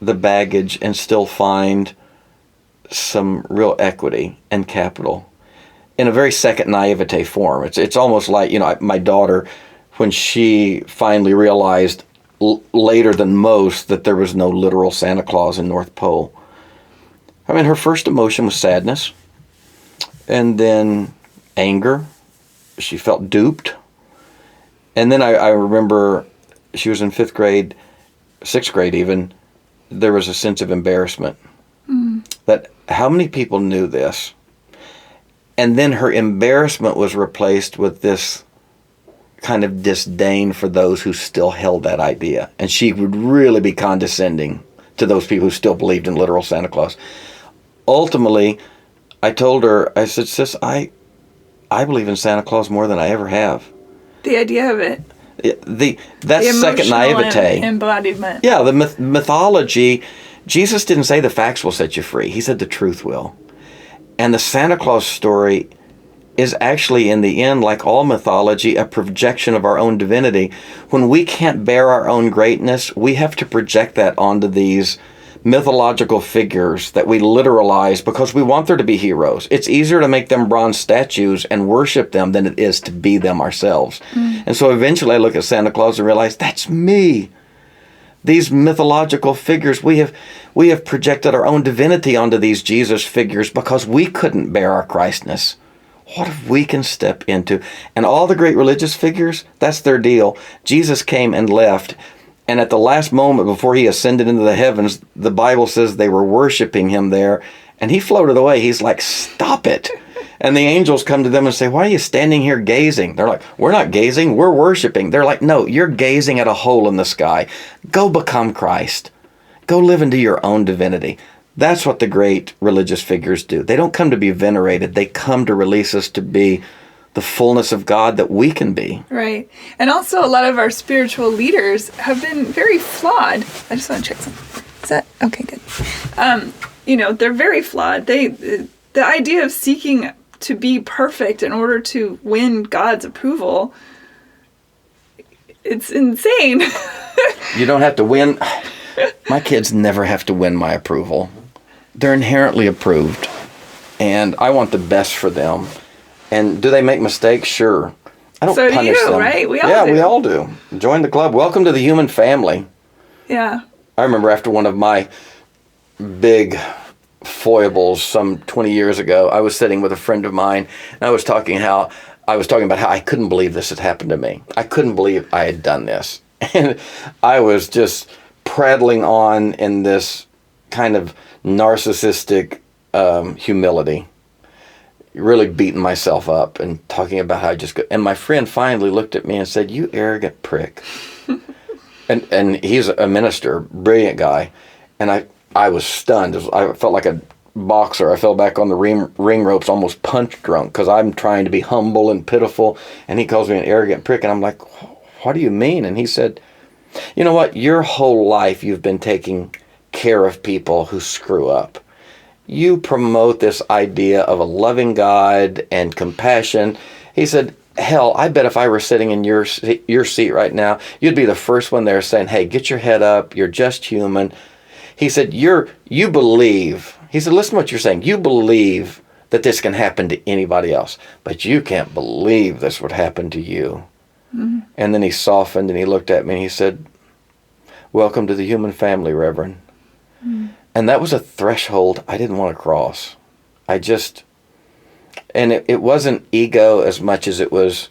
the baggage and still find some real equity and capital in a very second naivete form. It's almost like, my daughter, when she finally realized later than most that there was no literal Santa Claus in North Pole. I mean, her first emotion was sadness, and then anger. She felt duped. And then I remember she was in 5th grade, 6th grade even, there was a sense of embarrassment. That how many people knew this? And then her embarrassment was replaced with this kind of disdain for those who still held that idea. And she would really be condescending to those people who still believed in literal Santa Claus. Ultimately, I told her, I said, sis, I believe in Santa Claus more than I ever have. The idea of it. That's second naivete. Embodiment. Yeah, the mythology. Jesus didn't say the facts will set you free. He said the truth will. And the Santa Claus story is actually, in the end, like all mythology, a projection of our own divinity. When we can't bear our own greatness, we have to project that onto these mythological figures that we literalize because we want there to be heroes. It's easier to make them bronze statues and worship them than it is to be them ourselves. And so eventually I look at Santa Claus and realize, that's me. These mythological figures, we have projected our own divinity onto these Jesus figures because we couldn't bear our Christness. What if we can step into? And all the great religious figures, that's their deal. Jesus came and left. And at the last moment before he ascended into the heavens, the Bible says they were worshiping him there. And he floated away. He's like, stop it. And the angels come to them and say, why are you standing here gazing? They're like, we're not gazing, we're worshiping. They're like, no, you're gazing at a hole in the sky. Go become Christ. Go live into your own divinity. That's what the great religious figures do. They don't come to be venerated. They come to release us to be the fullness of God that we can be. Right. And also a lot of our spiritual leaders have been very flawed. I just want to check something. Is that okay? Good. They're very flawed. The idea of seeking to be perfect in order to win God's approval, it's insane. You don't have to win. My kids never have to win my approval. They're inherently approved, and I want the best for them. And do they make mistakes? Sure. I don't so punish do you, them. Right? We all do. Join the club. Welcome to the human family. Yeah. I remember after one of my big foibles some 20 years ago, I was sitting with a friend of mine, and I was talking about how I couldn't believe this had happened to me. I couldn't believe I had done this. And I was just prattling on in this kind of narcissistic humility, really beating myself up and talking about how I just go. And my friend finally looked at me and said, "You arrogant prick." and he's a minister, brilliant guy. And I was stunned. I felt like a boxer. I fell back on the ring ropes, almost punch drunk, because I'm trying to be humble and pitiful. And he calls me an arrogant prick. And I'm like, "What do you mean?" And he said, "You know what? Your whole life you've been taking care of people who screw up. You promote this idea of a loving God and compassion." He said, "Hell, I bet if I were sitting in your seat right now, you'd be the first one there saying, 'Hey, get your head up. You're just human.'" He said, you believe. He said, "Listen to what you're saying. You believe that this can happen to anybody else, but you can't believe this would happen to you." Mm-hmm. And then he softened and he looked at me and he said, "Welcome to the human family, Reverend." Mm-hmm. And that was a threshold I didn't want to cross. It wasn't ego as much as it was,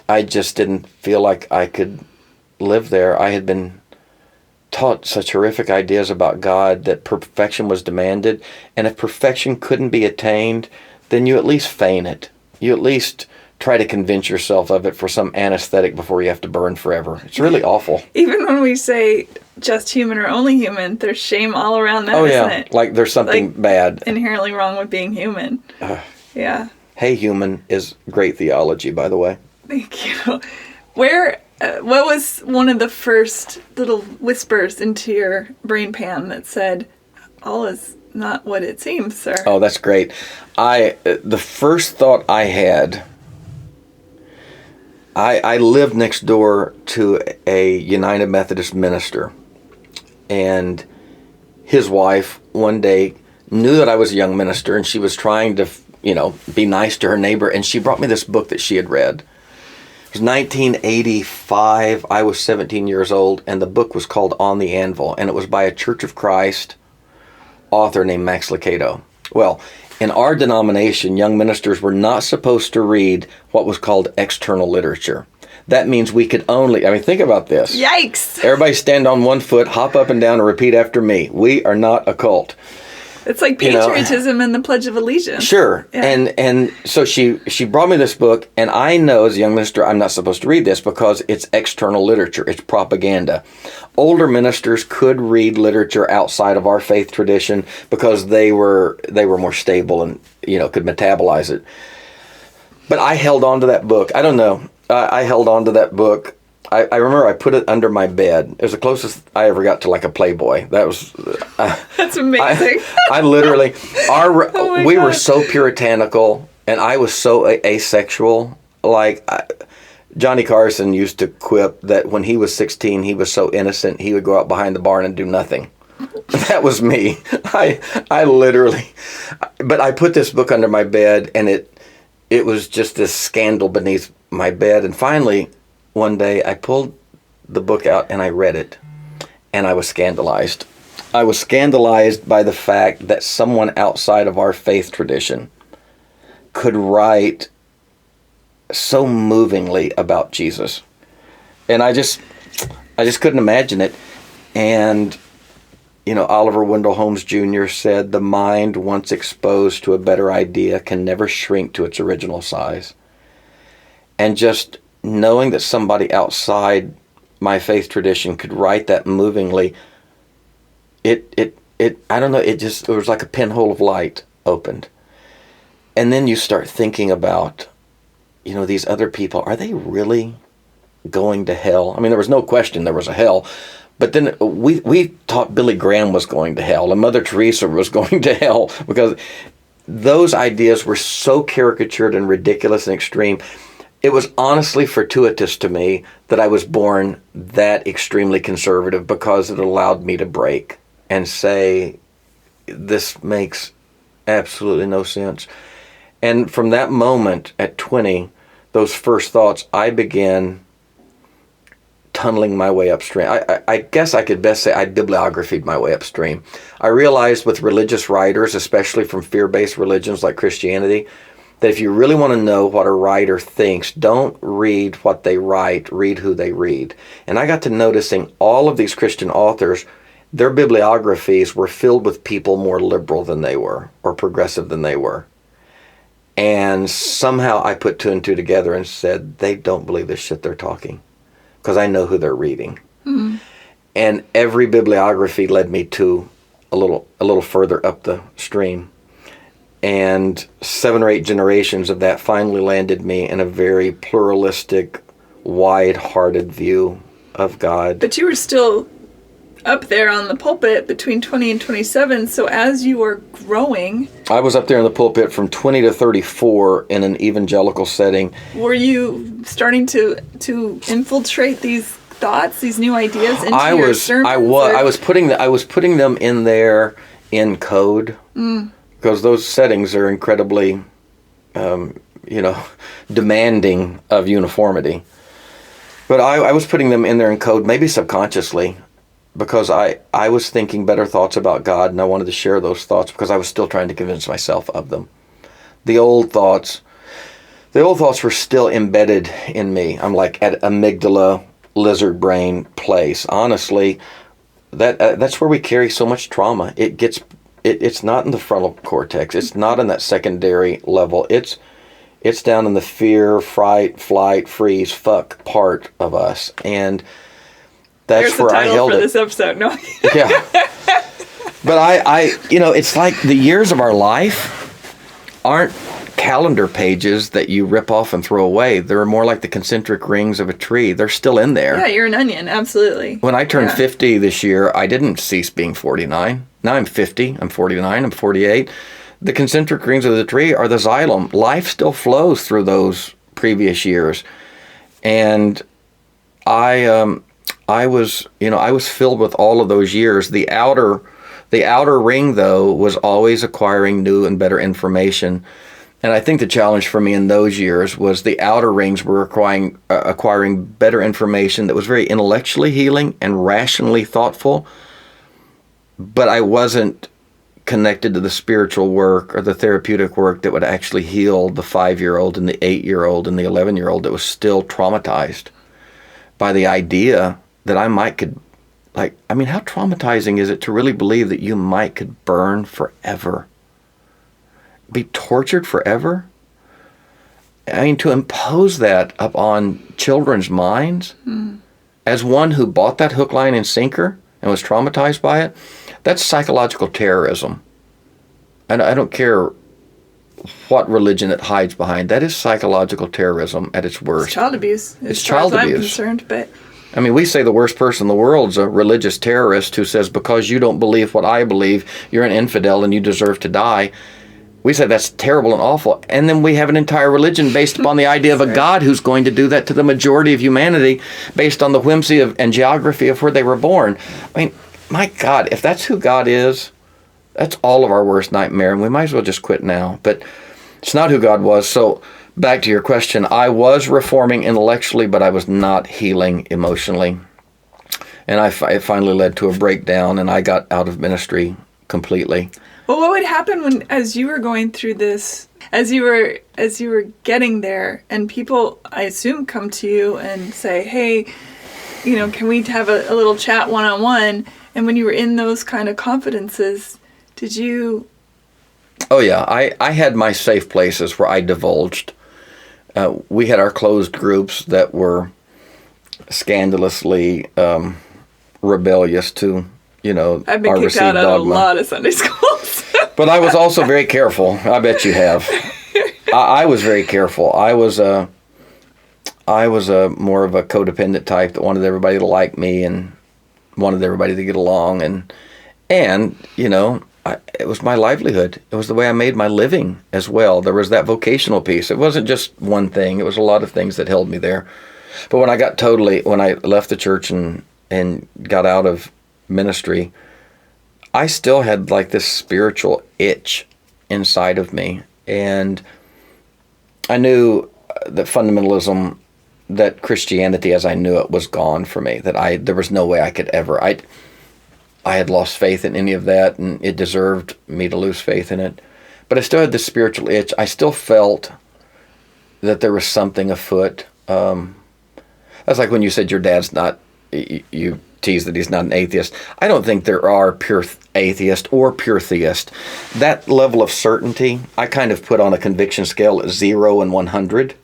I just didn't feel like I could live there. I had been taught such horrific ideas about God that perfection was demanded. And if perfection couldn't be attained, then you at least feign it. You at least try to convince yourself of it for some anesthetic before you have to burn forever. It's really awful. Even when we say just human or only human, there's shame all around that, isn't it? Like there's something bad. Inherently wrong with being human. Yeah. Hey, human is great theology, by the way. Thank you. What was one of the first little whispers into your brain pan that said, "All is not what it seems, sir"? Oh, that's great. The first thought I had, I lived next door to a United Methodist minister, and his wife one day knew that I was a young minister, and she was trying to, be nice to her neighbor, and she brought me this book that she had read. It was 1985. I was 17 years old, and the book was called On the Anvil, and it was by a Church of Christ author named Max Lucado. Well, in our denomination, young ministers were not supposed to read what was called external literature. That means we could only, think about this. Yikes! Everybody stand on one foot, hop up and down, and repeat after me. We are not a cult. It's like patriotism and the Pledge of Allegiance. Sure. Yeah. And so she brought me this book, and I know as a young minister I'm not supposed to read this because it's external literature. It's propaganda. Older ministers could read literature outside of our faith tradition because they were more stable and could metabolize it. But I held on to that book. I don't know. I held on to that book. I remember I put it under my bed. It was the closest I ever got to like a Playboy. That was... That's amazing. I literally... we were so puritanical, and I was so asexual. Johnny Carson used to quip that when he was 16, he was so innocent, he would go out behind the barn and do nothing. That was me. I literally... But I put this book under my bed, and it was just this scandal beneath my bed. And finally... one day I pulled the book out and I read it, and I was scandalized. I was scandalized by the fact that someone outside of our faith tradition could write so movingly about Jesus. And I just couldn't imagine it. And, Oliver Wendell Holmes Jr. said, "The mind, once exposed to a better idea, can never shrink to its original size." And just knowing that somebody outside my faith tradition could write that movingly, it I don't know, it was like a pinhole of light opened. And then you start thinking about, these other people, are they really going to hell? I mean, there was no question there was a hell. But then we thought Billy Graham was going to hell and Mother Teresa was going to hell, because those ideas were so caricatured and ridiculous and extreme. It was honestly fortuitous to me that I was born that extremely conservative, because it allowed me to break and say, this makes absolutely no sense. And from that moment at 20, those first thoughts, I began tunneling my way upstream. I guess I could best say I bibliographied my way upstream. I realized with religious writers, especially from fear-based religions like Christianity, that if you really want to know what a writer thinks, don't read what they write, read who they read. And I got to noticing all of these Christian authors, their bibliographies were filled with people more liberal than they were, or progressive than they were. And somehow I put two and two together and said, they don't believe this shit they're talking, because I know who they're reading. Mm-hmm. And every bibliography led me to a little further up the stream. And 7 or 8 generations of that finally landed me in a very pluralistic, wide-hearted view of God. But you were still up there on the pulpit between 20 and 27, so as you were growing... I was up there in the pulpit from 20 to 34 in an evangelical setting. Were you starting to infiltrate these thoughts, these new ideas into your sermons? I was putting them in there in code, because those settings are incredibly, demanding of uniformity. But I was putting them in there in code, maybe subconsciously, because I was thinking better thoughts about God, and I wanted to share those thoughts because I was still trying to convince myself of them. The old thoughts were still embedded in me. I'm like at amygdala, lizard brain place. Honestly, that's where we carry so much trauma. It's not in the frontal cortex. It's not in that secondary level. It's down in the fear, fright, flight, freeze, fuck part of us. And that's where I held it. There's the title for this episode. No. Yeah. But it's like the years of our life aren't calendar pages that you rip off and throw away. They're more like the concentric rings of a tree. They're still in there. Yeah, you're an onion. Absolutely. When I turned 50 this year, I didn't cease being 49. Now I'm 50. I'm 49. I'm 48. The concentric rings of the tree are the xylem. Life still flows through those previous years. And I was filled with all of those years. The outer ring, though, was always acquiring new and better information. And I think the challenge for me in those years was the outer rings were acquiring better information that was very intellectually healing and rationally thoughtful. But I wasn't connected to the spiritual work or the therapeutic work that would actually heal the 5-year-old and the 8-year-old and the 11-year-old that was still traumatized by the idea that how traumatizing is it to really believe that you could burn forever? Be tortured forever? I mean, to impose that upon children's minds, as one who bought that hook, line, and sinker and was traumatized by it, that's psychological terrorism. And I don't care what religion it hides behind. That is psychological terrorism at its worst. It's child abuse. It's child abuse. I'm concerned, but... I mean, we say the worst person in the world is a religious terrorist who says, because you don't believe what I believe, you're an infidel and you deserve to die. We say that's terrible and awful. And then we have an entire religion based upon the idea of a God who's going to do that to the majority of humanity based on the whimsy and geography of where they were born. I mean, my God, if that's who God is, that's all of our worst nightmare, and we might as well just quit now. But it's not who God was. So back to your question, I was reforming intellectually, but I was not healing emotionally. And it finally led to a breakdown, and I got out of ministry completely. Well, what would happen as you were going through this, as you were getting there, and people, I assume, come to you and say, hey, can we have a little chat one-on-one? And when you were in those kind of confidences, did you... Oh, yeah. I had my safe places where I divulged. We had our closed groups that were scandalously rebellious to, I've been our kicked received out of a dogma. lot of Sunday schools. But I was also very careful. I bet you have. I was very careful. I was a more of a codependent type that wanted everybody to like me and wanted everybody to get along, and it was my livelihood. It was the way I made my living as well. There was that vocational piece. It wasn't just one thing. It was a lot of things that held me there. But when I left the church and got out of ministry, I still had like this spiritual itch inside of me. And I knew that fundamentalism, that Christianity as I knew it, was gone for me. That there was no way I could ever. I had lost faith in any of that, and it deserved me to lose faith in it. But I still had this spiritual itch. I still felt that there was something afoot. That's like when you said your dad's not, you tease that he's not an atheist. I don't think there are pure atheist or pure theist. That level of certainty, I kind of put on a conviction scale at 0 and 100.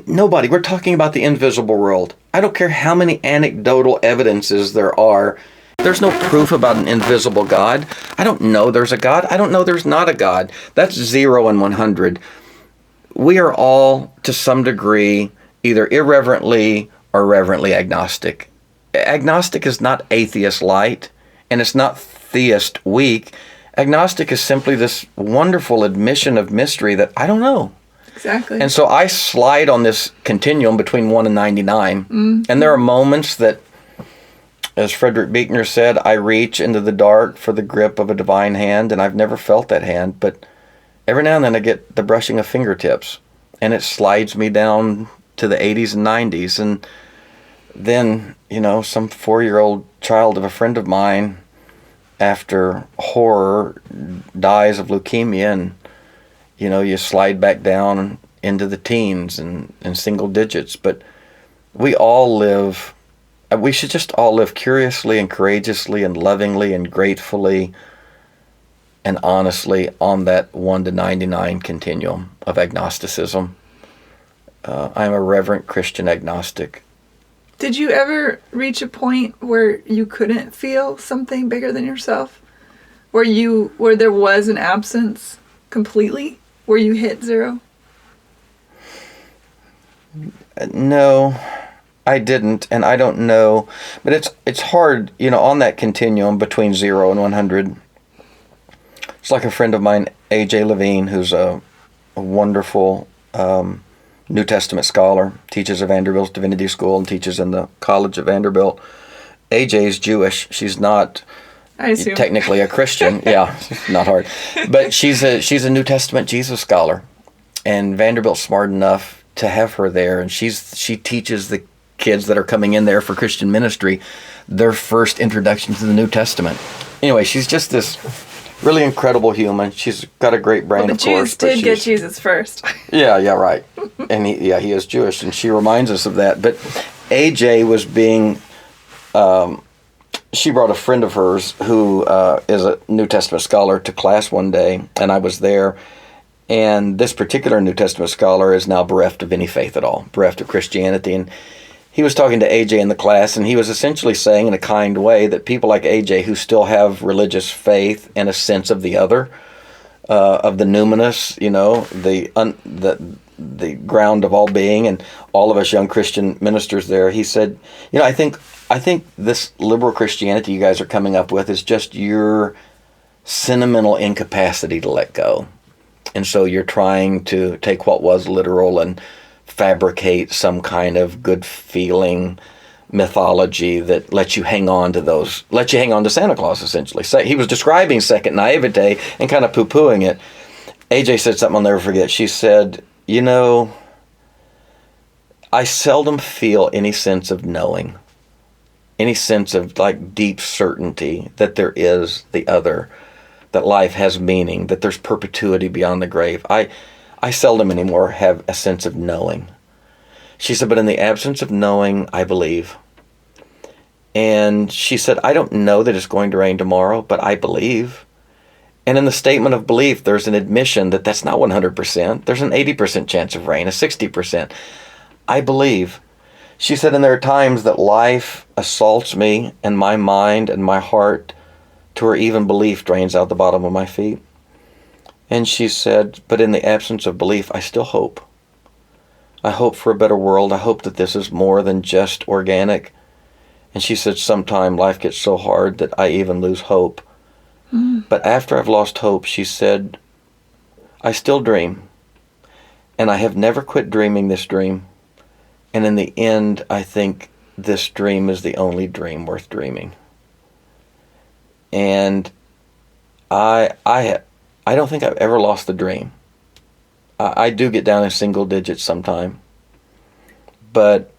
Nobody. We're talking about the invisible world. I don't care how many anecdotal evidences there are. There's no proof about an invisible God. I don't know there's a God. I don't know there's not a God. That's 0 and 100. We are all, to some degree, either irreverently or reverently agnostic. Agnostic is not atheist light, and it's not theist weak. Agnostic is simply this wonderful admission of mystery that I don't know. Exactly. And so I slide on this continuum between 1 and 99. Mm-hmm. And there are moments that, as Frederick Buechner said, I reach into the dark for the grip of a divine hand, and I've never felt that hand, but every now and then I get the brushing of fingertips, and it slides me down to the 80s and 90s. And then, some 4-year-old child of a friend of mine, after horror, dies of leukemia, and you slide back down into the teens and single digits. But we should just all live curiously and courageously and lovingly and gratefully and honestly on that 1 to 99 continuum of agnosticism. I'm a reverent Christian agnostic. Did you ever reach a point where you couldn't feel something bigger than yourself? Where there was an absence completely? Where you hit 0? No, I didn't, and I don't know. But it's hard, on that continuum between 0 and 100. It's like a friend of mine, A.J. Levine, who's a wonderful New Testament scholar, teaches at Vanderbilt's Divinity School and teaches in the College at Vanderbilt. A.J.'s Jewish. She's not technically a Christian. Yeah, not hard. But she's a New Testament Jesus scholar. And Vanderbilt's smart enough to have her there. And she teaches the kids that are coming in there for Christian ministry their first introduction to the New Testament. Anyway, she's just this really incredible human. She's got a great brain, of course. The Jews did get Jesus first. Yeah, right. And he is Jewish, and she reminds us of that. But AJ was being, she brought a friend of hers who is a New Testament scholar to class one day, and I was there. And this particular New Testament scholar is now bereft of any faith at all, bereft of Christianity. And he was talking to AJ in the class, and he was essentially saying in a kind way that people like AJ who still have religious faith and a sense of the other, of the numinous, the ground of all being, and all of us young Christian ministers there, he said, I think this liberal Christianity you guys are coming up with is just your sentimental incapacity to let go. And so you're trying to take what was literal and fabricate some kind of good feeling mythology that lets you hang on to Santa Claus, essentially. So he was describing second naivete and kind of poo-pooing it. AJ said something I'll never forget. She said, I seldom feel any sense of knowing, any sense of like deep certainty that there is the other, that life has meaning, that there's perpetuity beyond the grave. I seldom anymore have a sense of knowing. She said, but in the absence of knowing, I believe. And she said, I don't know that it's going to rain tomorrow, but I believe. And in the statement of belief, there's an admission that that's not 100%. There's an 80% chance of rain, a 60%. I believe. She said, and there are times that life assaults me and my mind and my heart to where even belief drains out the bottom of my feet. And she said, but in the absence of belief, I still hope. I hope for a better world. I hope that this is more than just organic. And she said, sometime life gets so hard that I even lose hope. But after I've lost hope, she said, I still dream. And I have never quit dreaming this dream. And in the end, I think this dream is the only dream worth dreaming. And I don't think I've ever lost the dream. I do get down in single digits sometime. But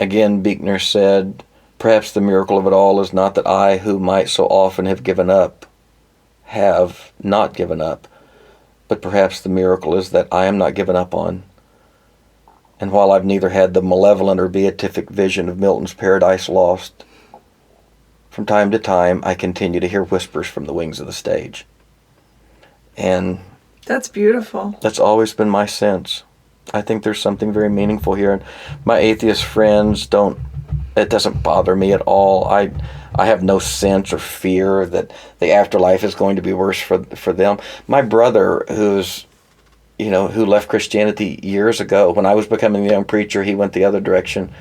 again, Buechner said, perhaps the miracle of it all is not that I, who might so often have given up, have not given up, but perhaps the miracle is that I am not given up on. And while I've neither had the malevolent or beatific vision of Milton's Paradise Lost, from time to time I continue to hear whispers from the wings of the stage. And that's beautiful. That's always been my sense. I think there's something very meaningful here. And my atheist friends it doesn't bother me at all. I have no sense or fear that the afterlife is going to be worse for them. My brother, who left Christianity years ago, when I was becoming a young preacher, he went the other direction.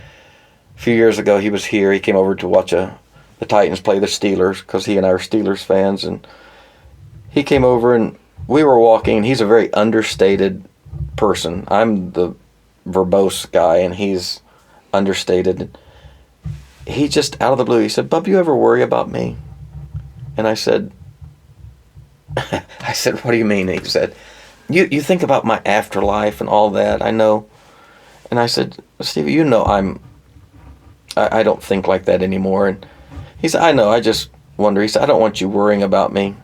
A few years ago, he was here. He came over to watch the Titans play the Steelers, because he and I are Steelers fans. And he came over and we were walking, and he's a very understated person. I'm the verbose guy, and he's understated. He just, out of the blue, he said, Bub, you ever worry about me? And I said, what do you mean? He said, you think about my afterlife and all that, I know. And I said, Stevie, you know I don't think like that anymore. And he said, I know, I just wonder. He said, I don't want you worrying about me.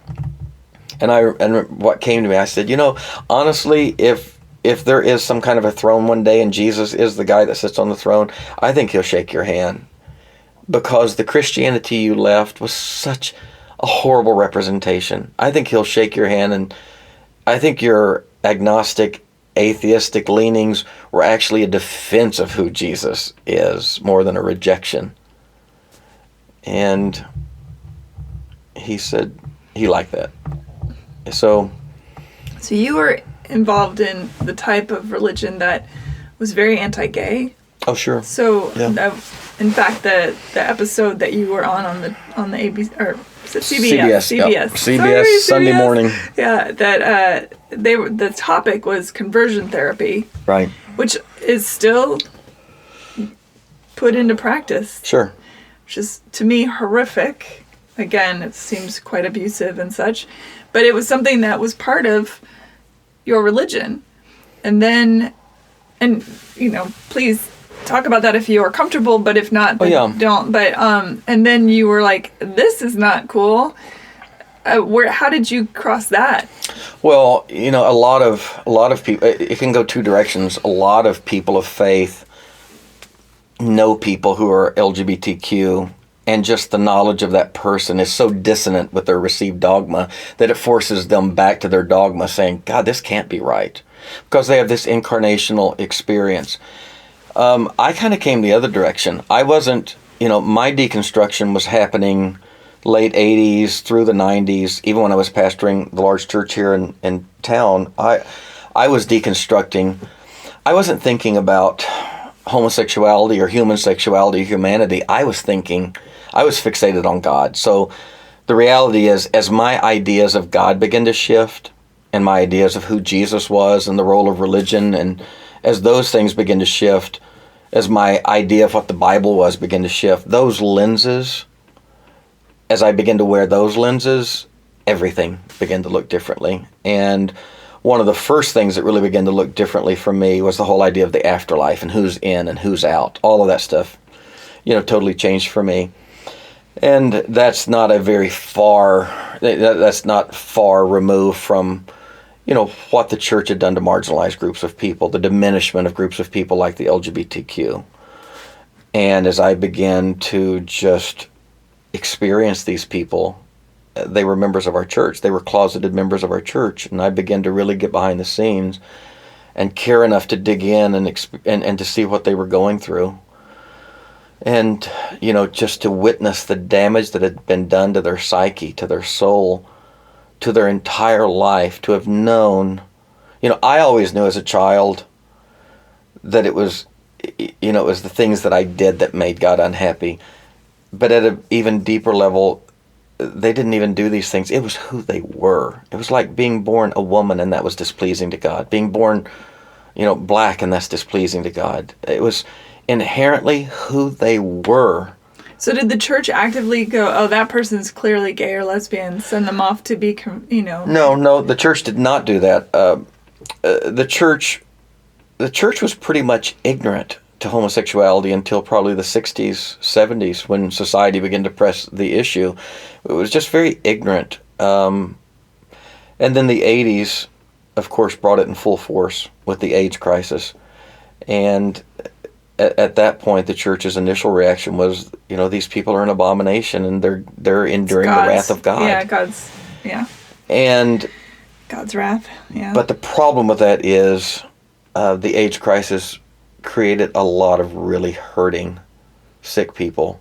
And what came to me, I said, honestly, if there is some kind of a throne one day and Jesus is the guy that sits on the throne, I think he'll shake your hand. Because the Christianity you left was such a horrible representation. I think he'll shake your hand, and I think your agnostic, atheistic leanings were actually a defense of who Jesus is, more than a rejection. And he said he liked that. So you were involved in the type of religion that was very anti-gay. Oh, sure. So, yeah. In fact, the episode that you were on the ABC, or is it CBS? CBS. Yep. CBS Sunday morning. Yeah, that the topic was conversion therapy. Right. Which is still put into practice. Sure. Which is, to me, horrific. Again, it seems quite abusive and such. But it was something that was part of your religion. And then, please talk about that if you are comfortable, but if not, then don't. But, and then you were like, this is not cool. How did you cross that? Well, a lot of people, it can go two directions. A lot of people of faith know people who are LGBTQ, and just the knowledge of that person is so dissonant with their received dogma that it forces them back to their dogma, saying, God, this can't be right, because they have this incarnational experience. I kind of came the other direction. I wasn't, my deconstruction was happening late 80s through the 90s. Even when I was pastoring the large church here in town, I was deconstructing. I wasn't thinking about homosexuality or human sexuality, humanity. I was fixated on God. So the reality is, as my ideas of God begin to shift, and my ideas of who Jesus was and the role of religion, and as those things begin to shift, as my idea of what the Bible was begin to shift, those lenses, as I begin to wear those lenses, everything began to look differently. And one of the first things that really began to look differently for me was the whole idea of the afterlife and who's in and who's out. All of that stuff, totally changed for me. And that's not that's not far removed from, what the church had done to marginalized groups of people, the diminishment of groups of people like the LGBTQ. And as I began to just experience these people, they were members of our church. They were closeted members of our church. And I began to really get behind the scenes. and care enough to dig in and to see what they were going through. And, just to witness the damage that had been done to their psyche, to their soul, to their entire life, to have known, I always knew as a child that it was the things that I did that made God unhappy. But at an even deeper level, they didn't even do these things. It was who they were. It was like being born a woman and that was displeasing to God. Being born, black and that's displeasing to God. It was inherently who they were. So did the church actively go, oh, that person's clearly gay or lesbian, send them off to be, No, the church did not do that. The church was pretty much ignorant to homosexuality until probably the 60s, 70s, when society began to press the issue. It was just very ignorant. And then the 80s, of course, brought it in full force with the AIDS crisis. And at that point, the church's initial reaction was, these people are an abomination and they're enduring the wrath of God. Yeah, And God's wrath, yeah. But the problem with that is the AIDS crisis created a lot of really hurting, sick people.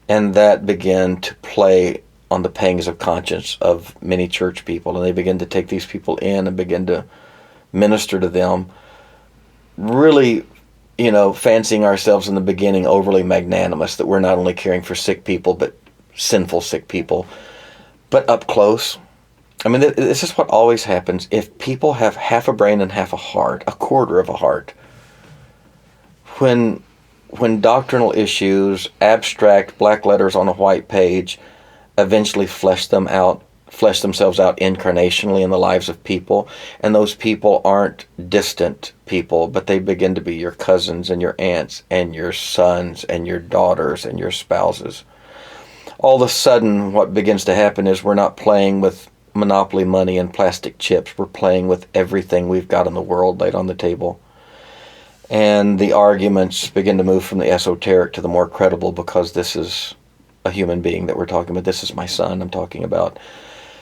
And that began to play on the pangs of conscience of many church people. And they began to take these people in and begin to minister to them. Really, fancying ourselves in the beginning overly magnanimous, that we're not only caring for sick people, but sinful sick people. But up close, this is what always happens. If people have half a brain and half a heart, a quarter of a heart, when doctrinal issues, abstract black letters on a white page, eventually flesh themselves out incarnationally in the lives of people, and those people aren't distant people, but they begin to be your cousins and your aunts and your sons and your daughters and your spouses. All of a sudden, what begins to happen is we're not playing with monopoly money and plastic chips. We're playing with everything we've got in the world laid on the table. And the arguments begin to move from the esoteric to the more credible, because this is a human being that we're talking about. This is my son I'm talking about.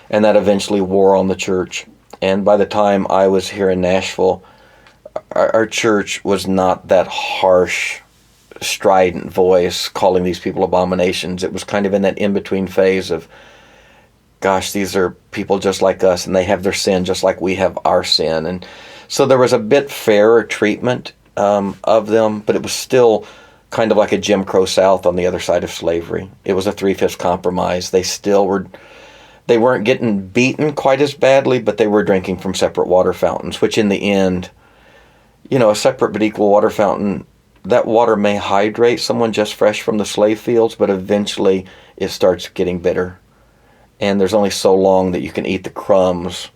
And that eventually wore on the church. And by the time I was here in Nashville, our church was not that harsh, strident voice calling these people abominations. It was kind of in that in-between phase of, gosh, these are people just like us, and they have their sin just like we have our sin. And so there was a bit fairer treatment of them, but it was still kind of like a Jim Crow South on the other side of slavery. It was a 3/5 compromise. They weren't getting beaten quite as badly, but they were drinking from separate water fountains, which in the end, a separate but equal water fountain, that water may hydrate someone just fresh from the slave fields, but eventually it starts getting bitter. And there's only so long that you can eat the crumbs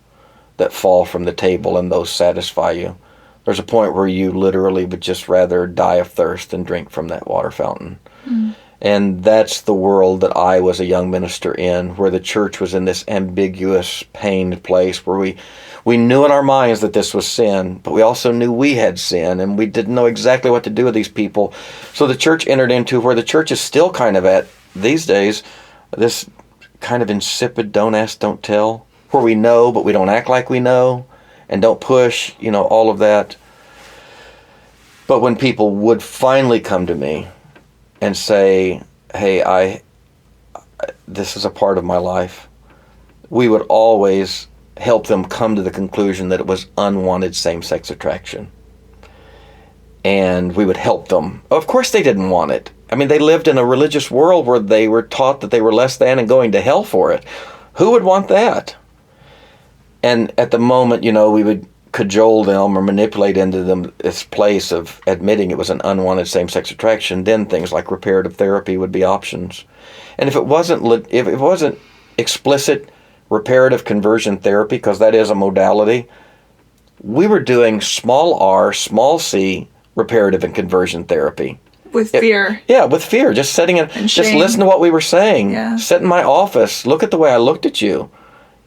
that fall from the table and those satisfy you. There's a point where you literally would just rather die of thirst than drink from that water fountain. Mm. And that's the world that I was a young minister in, where the church was in this ambiguous, pained place where we knew in our minds that this was sin, but we also knew we had sin, and we didn't know exactly what to do with these people. So the church entered into where the church is still kind of at these days, this kind of insipid don't ask, don't tell, where we know, but we don't act like we know, and don't push, all of that. But when people would finally come to me and say, hey, this is a part of my life, we would always help them come to the conclusion that it was unwanted same-sex attraction. And we would help them. Of course they didn't want it. They lived in a religious world where they were taught that they were less than and going to hell for it. Who would want that? And at the moment, we would cajole them or manipulate into them this place of admitting it was an unwanted same-sex attraction. Then things like reparative therapy would be options. And if it wasn't explicit reparative conversion therapy, because that is a modality, we were doing small r, small c reparative and conversion therapy. With fear. With fear. Just sitting in, just listen to what we were saying. Yeah. Sit in my office. Look at the way I looked at you.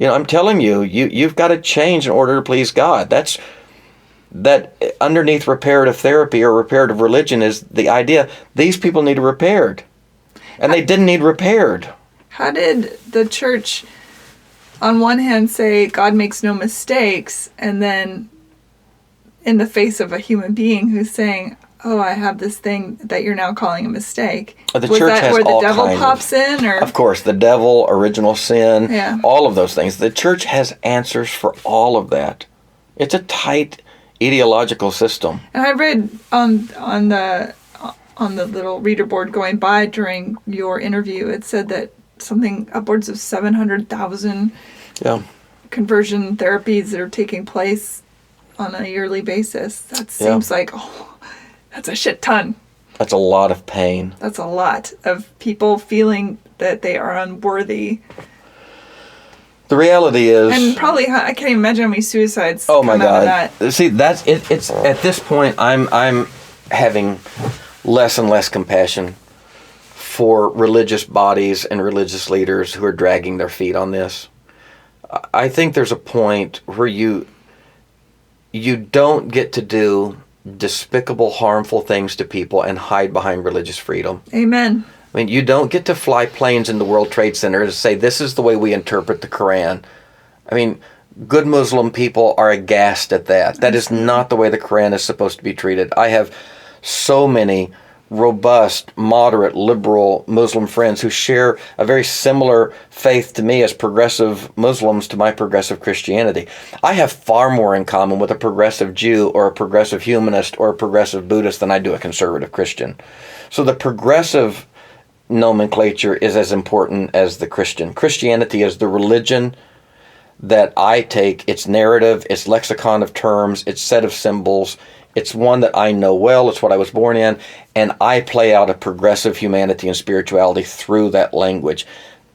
I'm telling you, you've got to change in order to please God. That underneath reparative therapy or reparative religion is the idea these people need repaired. And they didn't need repaired. How did the church, on one hand, say God makes no mistakes, and then in the face of a human being who's saying, "Oh, I have this thing that you're now calling a mistake." The Was church that has where the all devil kinds pops in, or Of course, the devil, original sin, Yeah. all of those things. The church has answers for all of that. It's a tight ideological system. And I read on the little reader board going by during your interview, it said that something upwards of 700,000 Yeah. conversion therapies that are taking place on a yearly basis. That seems like, that's a shit ton. That's a lot of pain. That's a lot of people feeling that they are unworthy. The reality is, And probably, I can't even imagine how many suicides oh come my out of God! that. See, that's it. It's at this point, I'm having less and less compassion for religious bodies and religious leaders who are dragging their feet on this. I think there's a point where you don't get to do despicable, harmful things to people and hide behind religious freedom. Amen. I mean, you don't get to fly planes in the World Trade Center to say, this is the way we interpret the Quran. I mean, good Muslim people are aghast at that. That is not the way the Quran is supposed to be treated. I have so many robust, moderate, liberal Muslim friends who share a very similar faith to me as progressive Muslims to my progressive Christianity. I have far more in common with a progressive Jew or a progressive humanist or a progressive Buddhist than I do a conservative Christian. So the progressive nomenclature is as important as the Christian. Christianity is the religion that I take, its narrative, its lexicon of terms, its set of symbols. It's one that I know well. It's what I was born in. And I play out a progressive humanity and spirituality through that language.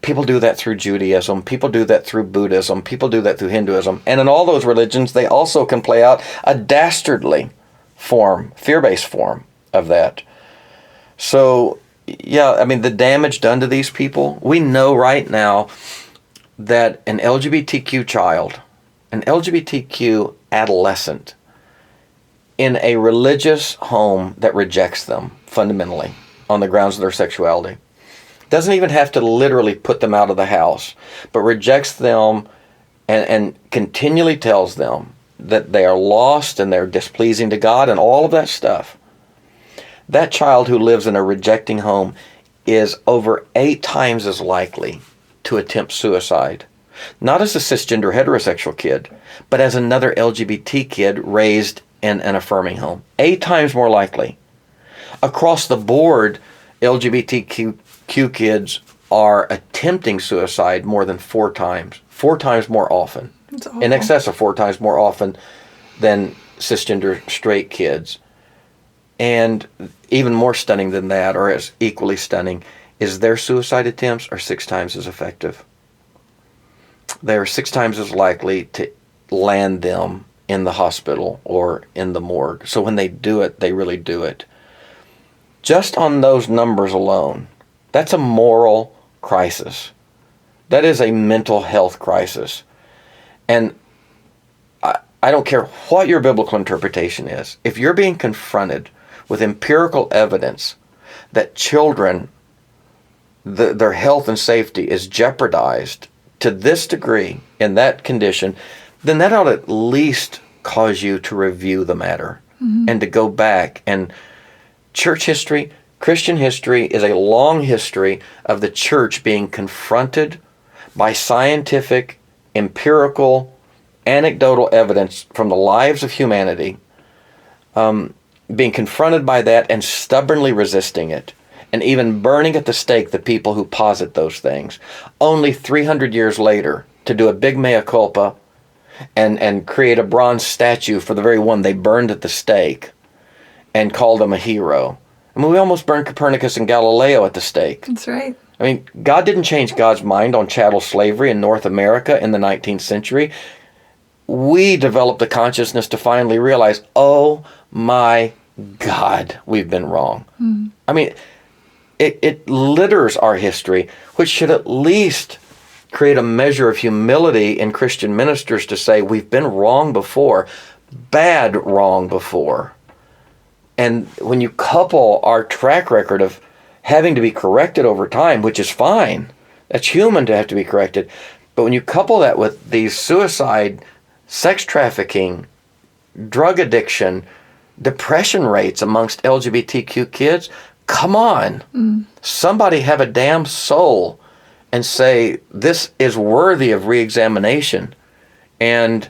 People do that through Judaism. People do that through Buddhism. People do that through Hinduism. And in all those religions, they also can play out a dastardly form, fear-based form of that. So, yeah, I mean, the damage done to these people, we know right now that an LGBTQ child, an LGBTQ adolescent, in a religious home that rejects them fundamentally on the grounds of their sexuality, doesn't even have to literally put them out of the house, but rejects them and continually tells them that they are lost and they're displeasing to God and all of that stuff. That child who lives in a rejecting home is over 8 times as likely to attempt suicide. Not as a cisgender heterosexual kid, but as another LGBT kid raised in an affirming home. 8 times more likely. Across the board, LGBTQ kids are attempting suicide more than 4 times. 4 times more often. That's awful. In excess of 4 times more often than cisgender straight kids. And even more stunning than that, or as equally stunning, is their suicide attempts are 6 times as effective. They are 6 times as likely to land them in the hospital or in the morgue. So when they do it, they really do it. Just on those numbers alone, that's a moral crisis. That is a mental health crisis. And I don't care what your biblical interpretation is. If you're being confronted with empirical evidence that children, their health and safety is jeopardized to this degree in that condition, then that ought to at least cause you to review the matter and to go back. And church history, Christian history is a long history of the church being confronted by scientific, empirical, anecdotal evidence from the lives of humanity, being confronted by that and stubbornly resisting it, and even burning at the stake the people who posit those things. Only 300 years later, to do a big mea culpa and create a bronze statue for the very one they burned at the stake and called him a hero. I mean, we almost burned Copernicus and Galileo at the stake. That's right. I mean, God didn't change God's mind on chattel slavery in North America in the 19th century. We developed the consciousness to finally realize, oh my God, we've been wrong. I mean, it litters our history, which should at least create a measure of humility in Christian ministers to say, we've been wrong before, bad wrong before. And when you couple our track record of having to be corrected over time, which is fine, that's human to have to be corrected, but when you couple that with these suicide, sex trafficking, drug addiction, depression rates amongst LGBTQ kids. Come on. Somebody have a damn soul and say, this is worthy of re-examination. And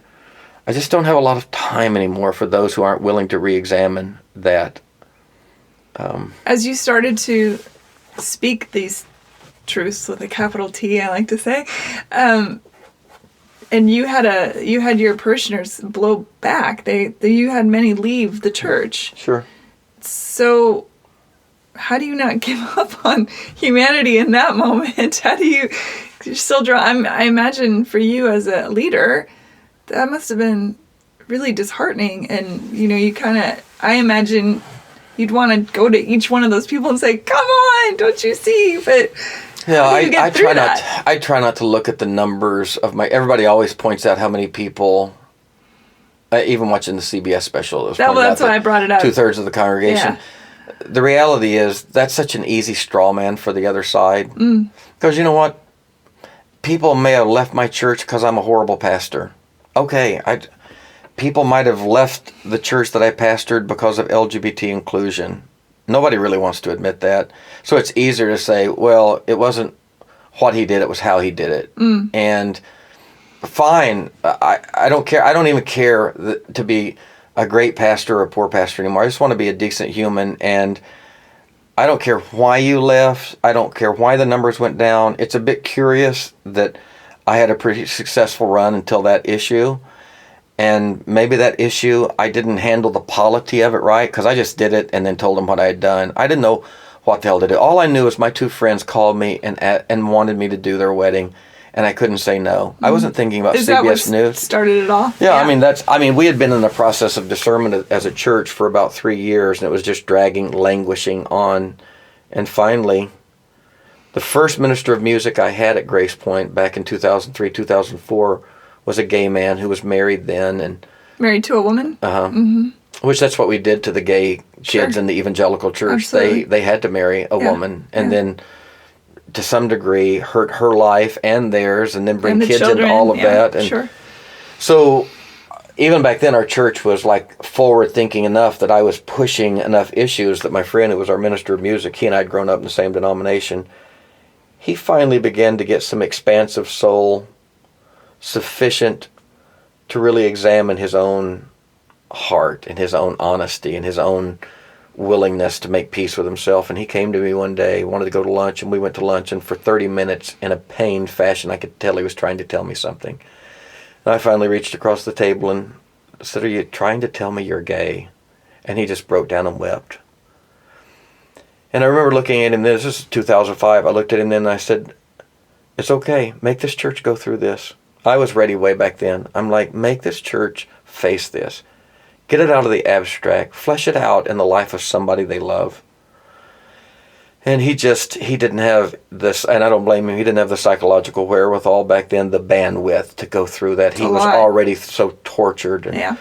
I just don't have a lot of time anymore for those who aren't willing to re-examine that. As you started to speak these truths with a capital T, I like to say, and you had your parishioners blow back. You had many leave the church. Sure. So how do you not give up on humanity in that moment? How do you still draw? I imagine for you as a leader, that must have been really disheartening. And, I imagine you'd want to go to each one of those people and say, come on, don't you see? But yeah, I try not to look at the numbers of everybody always points out how many people, even watching the CBS special, that's why I brought it up. 2/3 of the congregation. Yeah. The reality is that's such an easy straw man for the other side. Because you know what? People may have left my church because I'm a horrible pastor. Okay, people might have left the church that I pastored because of LGBT inclusion. Nobody really wants to admit that. So it's easier to say, well, it wasn't what he did, it was how he did it. And fine, I don't care. I don't even care to be a great pastor or a poor pastor anymore. I just want to be a decent human, and I don't care why you left. I don't care why the numbers went down. It's a bit curious that I had a pretty successful run until that issue. And maybe that issue, I didn't handle the polity of it right, because I just did it and then told them what I had done. I didn't know what the hell to do. All I knew is my two friends called me and wanted me to do their wedding, and I couldn't say no. I wasn't thinking about CBS News. Started it all? Yeah, yeah. We had been in the process of discernment as a church for about 3 years, and it was just languishing on. And finally, the first minister of music I had at Grace Point back in 2003, 2004 was a gay man who was married then. And married to a woman? Uh-huh. Which that's what we did to the gay kids in the evangelical church. Absolutely. They had to marry a woman, and then to some degree hurt her life and theirs, and then bring kids into all of that. And so even back then our church was like forward thinking enough that I was pushing enough issues that my friend who was our minister of music, he and I had grown up in the same denomination, he finally began to get some expansive soul sufficient to really examine his own heart and his own honesty and his own willingness to make peace with himself. And he came to me one day, wanted to go to lunch, and we went to lunch, and for 30 minutes in a pained fashion I could tell he was trying to tell me something. And I finally reached across the table and said, "Are you trying to tell me you're gay?" And he just broke down and wept. And I remember looking at him, this is 2005, I looked at him then and I said, "It's okay, make this church go through this." I was ready way back then. I'm like, make this church face this. Get it out of the abstract. Flesh it out in the life of somebody they love. And he didn't have this, and I don't blame him, he didn't have the psychological wherewithal back then, the bandwidth to go through that. He was already so tortured. And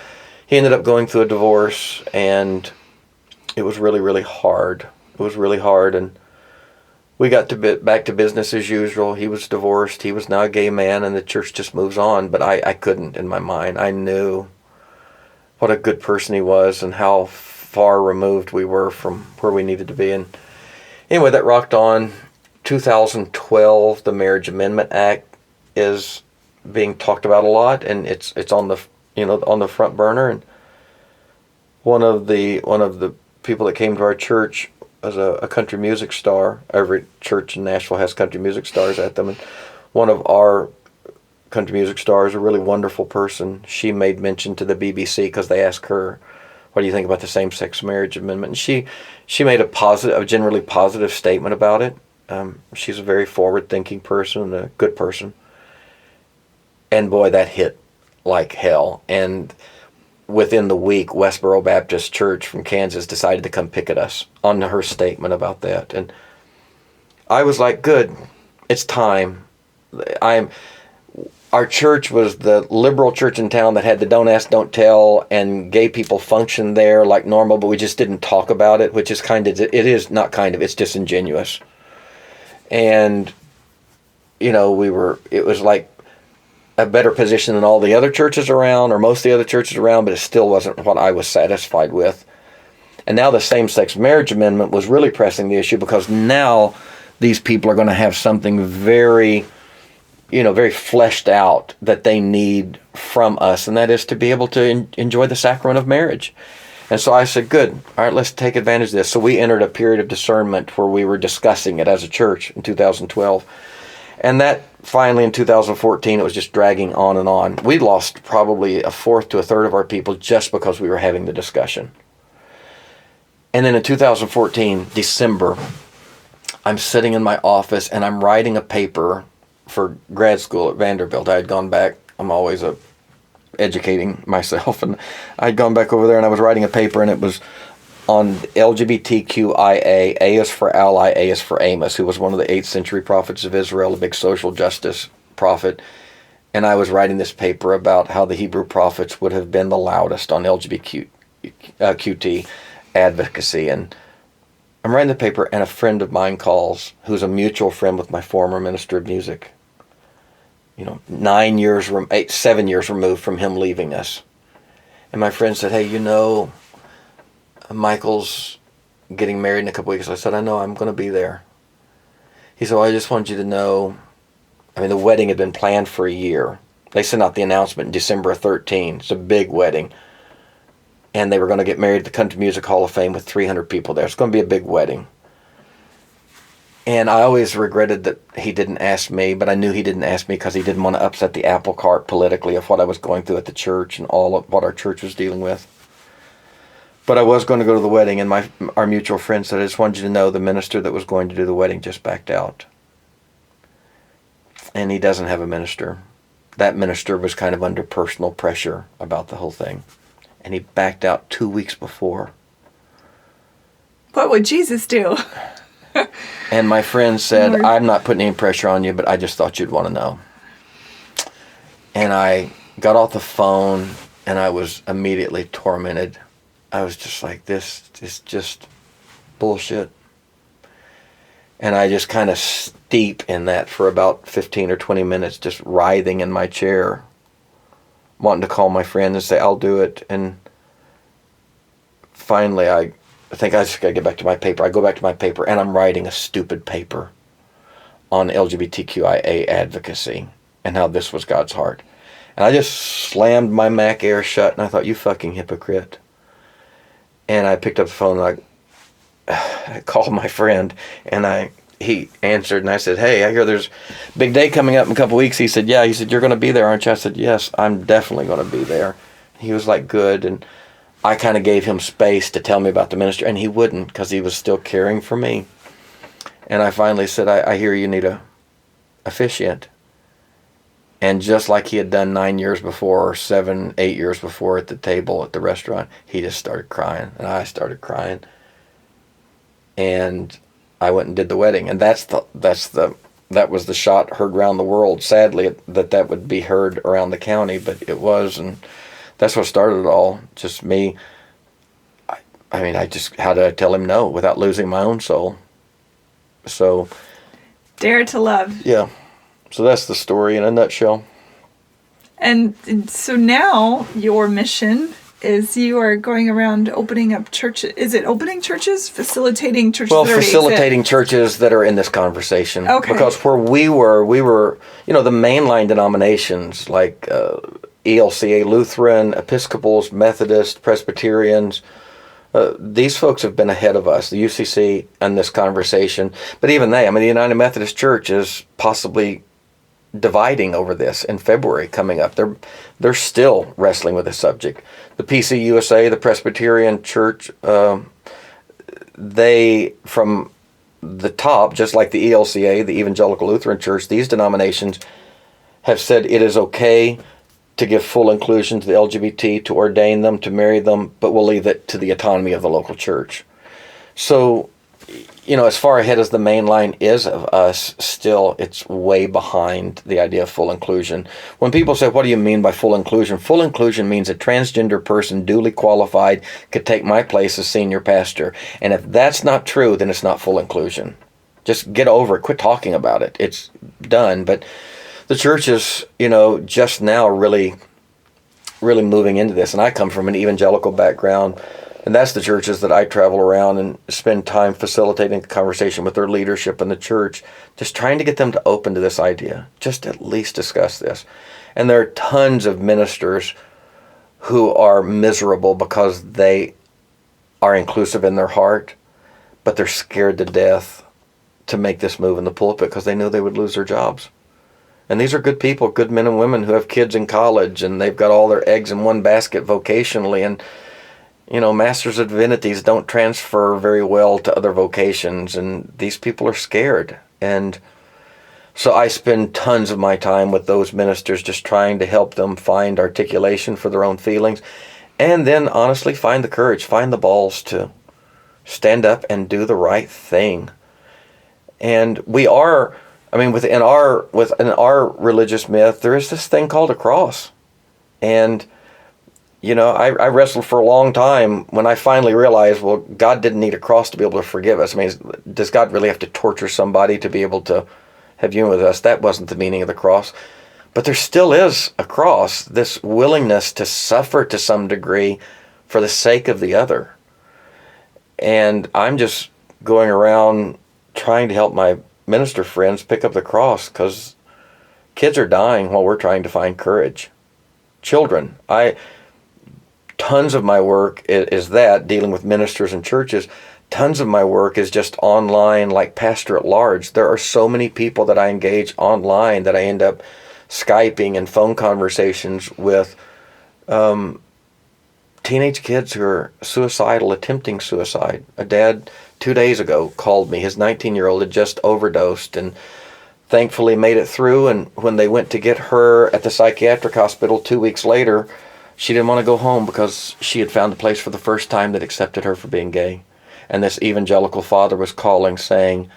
he ended up going through a divorce, and it was really, really hard. It was really hard, and we got back to business as usual. He was divorced. He was now a gay man, and the church just moves on. But I couldn't in my mind. I knew what a good person he was and how far removed we were from where we needed to be. And anyway, that rocked on. 2012, the Marriage Amendment Act is being talked about a lot, and it's on the front burner. And one of the people that came to our church was a country music star. Every church in Nashville has country music stars at them. And one of our country music stars, a really wonderful person, she made mention to the BBC because they asked her, "What do you think about the same-sex marriage amendment?" And she made a generally positive statement about it. She's a very forward-thinking person and a good person. And boy, that hit like hell. And within the week, Westboro Baptist Church from Kansas decided to come picket us on her statement about that. And I was like, good, it's time. Our church was the liberal church in town that had the don't ask, don't tell, and gay people functioned there like normal, but we just didn't talk about it, which is it's disingenuous. And, it was like a better position than all the other churches around, or most of the other churches around, but it still wasn't what I was satisfied with. And now the same-sex marriage amendment was really pressing the issue, because now these people are going to have something very, very fleshed out that they need from us, and that is to be able to enjoy the sacrament of marriage. And so I said, good, all right, let's take advantage of this. So we entered a period of discernment where we were discussing it as a church in 2012. And that finally in 2014, it was just dragging on and on. We lost probably a fourth to a third of our people just because we were having the discussion. And then in 2014, December, I'm sitting in my office and I'm writing a paper for grad school at Vanderbilt. I had gone back. I'm always educating myself. And I'd gone back over there and I was writing a paper, and it was on LGBTQIA. A is for ally, A is for Amos, who was one of the 8th century prophets of Israel, a big social justice prophet. And I was writing this paper about how the Hebrew prophets would have been the loudest on LGBTQT advocacy. And I'm writing the paper, and a friend of mine calls, who's a mutual friend with my former minister of music. 7 years removed from him leaving us. And my friend said, hey, Michael's getting married in a couple weeks. I said, I know, I'm going to be there. He said, well, I just want you to know, the wedding had been planned for a year. They sent out the announcement in December of 2013. It's a big wedding. And they were going to get married at the Country Music Hall of Fame with 300 people there. It's going to be a big wedding. And I always regretted that he didn't ask me, but I knew he didn't ask me because he didn't want to upset the apple cart politically of what I was going through at the church and all of what our church was dealing with. But I was going to go to the wedding, and our mutual friend said, I just wanted you to know the minister that was going to do the wedding just backed out. And he doesn't have a minister. That minister was kind of under personal pressure about the whole thing. And he backed out 2 weeks before. What would Jesus do? And my friend said, Lord, I'm not putting any pressure on you, but I just thought you'd want to know. And I got off the phone, and I was immediately tormented. I was just like, this is just bullshit. And I just kind of steep in that for about 15 or 20 minutes, just writhing in my chair, wanting to call my friend and say, I'll do it. And finally, I think I just got to get back to my paper. I go back to my paper, and I'm writing a stupid paper on LGBTQIA advocacy and how this was God's heart. And I just slammed my Mac Air shut, and I thought, you fucking hypocrite. And I picked up the phone, and I called my friend, and he answered, and I said, hey, I hear there's a big day coming up in a couple weeks. He said, yeah. He said, you're going to be there, aren't you? I said, yes, I'm definitely going to be there. He was like, good. And I kind of gave him space to tell me about the ministry, and he wouldn't, because he was still caring for me. And I finally said, I hear you need a officiant. And just like he had done 9 years before, or 7, 8 years before at the table at the restaurant, he just started crying, and I started crying. And I went and did the wedding, and that was the shot heard around the world. Sadly, that would be heard around the county, but it was, and that's what started it all. Just me. How did I tell him no without losing my own soul? So, dare to love. Yeah. So that's the story in a nutshell. And so now your mission is you are going around opening up churches. Is it opening churches? Facilitating churches? Well, facilitating churches that are in this conversation. Okay. Because where we were, the mainline denominations like ELCA, Lutheran, Episcopals, Methodists, Presbyterians, these folks have been ahead of us, the UCC, in this conversation. But even they, the United Methodist Church is possibly dividing over this in February coming up. They're still wrestling with the subject. The PCUSA, the Presbyterian Church, they, from the top, just like the ELCA, the Evangelical Lutheran Church, these denominations have said it is okay to give full inclusion to the LGBT, to ordain them, to marry them, but we'll leave it to the autonomy of the local church. So, as far ahead as the main line is of us, still it's way behind the idea of full inclusion. When people say, what do you mean by full inclusion? Full inclusion means a transgender person duly qualified could take my place as senior pastor. And if that's not true, then it's not full inclusion. Just get over it. Quit talking about it. It's done. But the church is, just now really moving into this. And I come from an evangelical background, and that's the churches that I travel around and spend time facilitating a conversation with their leadership in the church, just trying to get them to open to this idea, just at least discuss this. And there are tons of ministers who are miserable because they are inclusive in their heart, but they're scared to death to make this move in the pulpit because they know they would lose their jobs. And these are good people, good men and women who have kids in college, and they've got all their eggs in one basket vocationally. And, Masters of Divinities don't transfer very well to other vocations, and these people are scared. And so I spend tons of my time with those ministers just trying to help them find articulation for their own feelings, and then honestly find the courage, find the balls to stand up and do the right thing. And we are, within our religious myth, there is this thing called a cross. And, I wrestled for a long time when I finally realized, well, God didn't need a cross to be able to forgive us. Does God really have to torture somebody to be able to have union with us? That wasn't the meaning of the cross. But there still is a cross, this willingness to suffer to some degree for the sake of the other. And I'm just going around trying to help my minister friends pick up the cross, because kids are dying while we're trying to find courage. Children. Tons of my work is that, dealing with ministers and churches. Tons of my work is just online, like Pastor at Large. There are so many people that I engage online that I end up Skyping and phone conversations with, teenage kids who are suicidal, attempting suicide. A dad 2 days ago called me. His 19-year-old had just overdosed and thankfully made it through. And when they went to get her at the psychiatric hospital 2 weeks later, she didn't want to go home because she had found a place for the first time that accepted her for being gay. And this evangelical father was calling saying,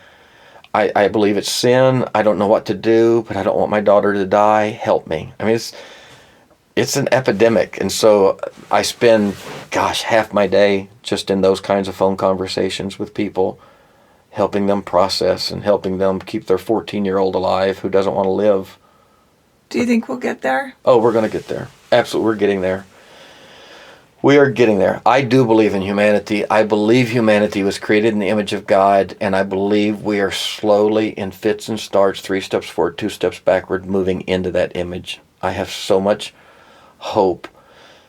I believe it's sin. I don't know what to do, but I don't want my daughter to die. Help me. It's an epidemic. And so I spend, half my day just in those kinds of phone conversations with people, helping them process and helping them keep their 14-year-old alive who doesn't want to live. Do you think we'll get there? Oh, we're going to get there. Absolutely, we're getting there. We are getting there. I do believe in humanity. I believe humanity was created in the image of God, and I believe we are slowly, in fits and starts, 3 steps forward, 2 steps backward, moving into that image. I have so much hope.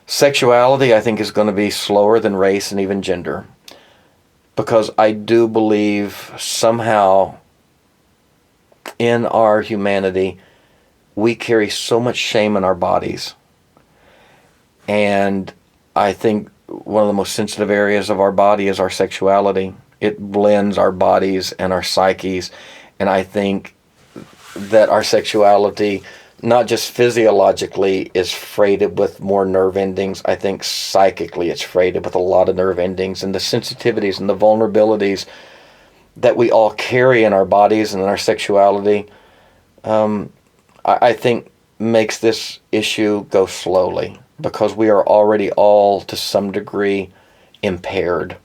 Sexuality, I think, is going to be slower than race and even gender, because I do believe somehow in our humanity we carry so much shame in our bodies. And I think one of the most sensitive areas of our body is our sexuality. It blends our bodies and our psyches. And I think that our sexuality, not just physiologically, is freighted with more nerve endings. I think psychically it's freighted with a lot of nerve endings, and the sensitivities and the vulnerabilities that we all carry in our bodies and in our sexuality, I think makes this issue go slowly, because we are already all to some degree impaired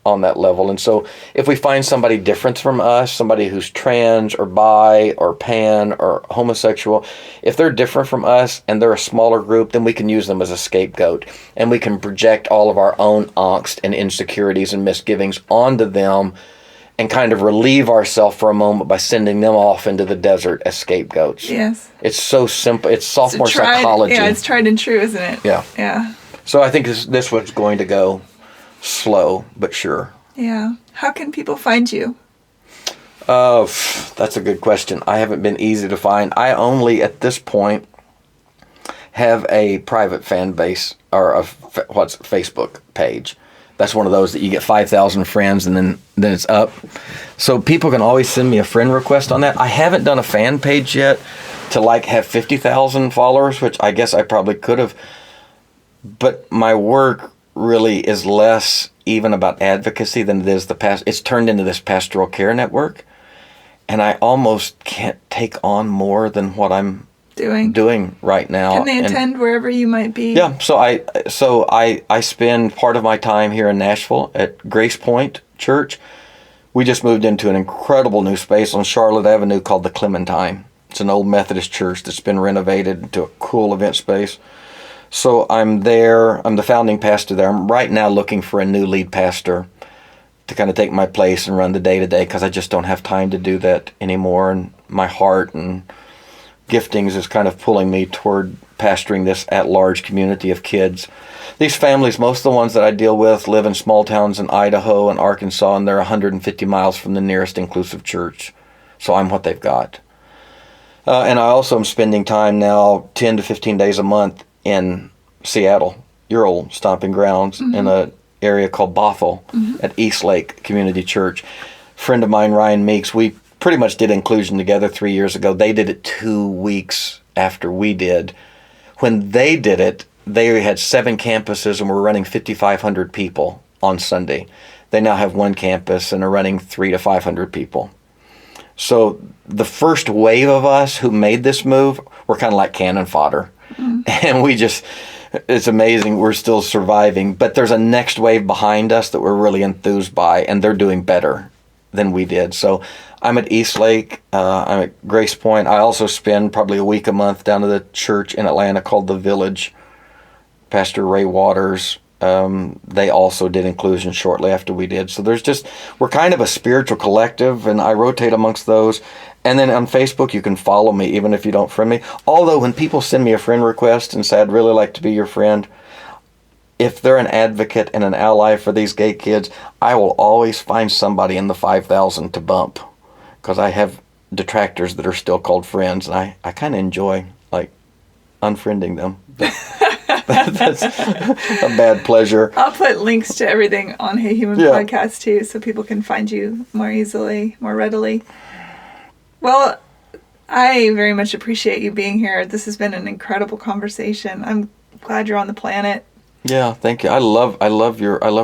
on that level. And so if we find somebody different from us, somebody who's trans or bi or pan or homosexual, if they're different from us and they're a smaller group, then we can use them as a scapegoat, and we can project all of our own angst and insecurities and misgivings onto them and kind of relieve ourselves for a moment by sending them off into the desert as scapegoats. Yes. It's so simple. It's sophomore psychology. Yeah, it's tried and true, isn't it? Yeah. Yeah. So I think this one's going to go slow but sure. Yeah. How can people find you? That's a good question. I haven't been easy to find. I only, at this point, have a private fan base, or a Facebook page. That's one of those that you get 5,000 friends and then it's up. So people can always send me a friend request on that. I haven't done a fan page yet to have 50,000 followers, which I guess I probably could have. But my work really is less even about advocacy than it is it's turned into this pastoral care network. And I almost can't take on more than what I'm doing right now. Can they attend wherever you might be? Yeah, so I spend part of my time here in Nashville at Grace Point Church. We just moved into an incredible new space on Charlotte Avenue called the Clementine. It's an old Methodist church that's been renovated into a cool event space. So I'm there. I'm the founding pastor there. I'm right now looking for a new lead pastor to kind of take my place and run the day-to-day, because I just don't have time to do that anymore. And my heart and giftings is kind of pulling me toward pastoring this at-large community of kids. These families, most of the ones that I deal with, live in small towns in Idaho and Arkansas, and they're 150 miles from the nearest inclusive church. So I'm what they've got. And I also am spending time now 10 to 15 days a month in Seattle, your old stomping grounds, in an area called Bothell at East Lake Community Church. Friend of mine, Ryan Meeks, we pretty much did inclusion together 3 years ago. They did it 2 weeks after we did. When they did it, they had 7 campuses and were running 5,500 people on Sunday. They now have 1 campus and are running 300 to 500 people. So the first wave of us who made this move were kind of like cannon fodder. And it's amazing we're still surviving. But there's a next wave behind us that we're really enthused by, and they're doing better than we did. So I'm at East Lake. I'm at Grace Point. I also spend probably a week a month down to the church in Atlanta called The Village. Pastor Ray Waters, they also did inclusion shortly after we did. So we're kind of a spiritual collective, and I rotate amongst those. And then on Facebook, you can follow me, even if you don't friend me. Although when people send me a friend request and say, I'd really like to be your friend, if they're an advocate and an ally for these gay kids, I will always find somebody in the 5,000 to bump, because I have detractors that are still called friends, and I kind of enjoy unfriending them. That's a bad pleasure. I'll put links to everything on Hey Human Podcast too, so people can find you more easily, more readily. Well, I very much appreciate you being here. This has been an incredible conversation. I'm glad you're on the planet. Yeah, thank you. I love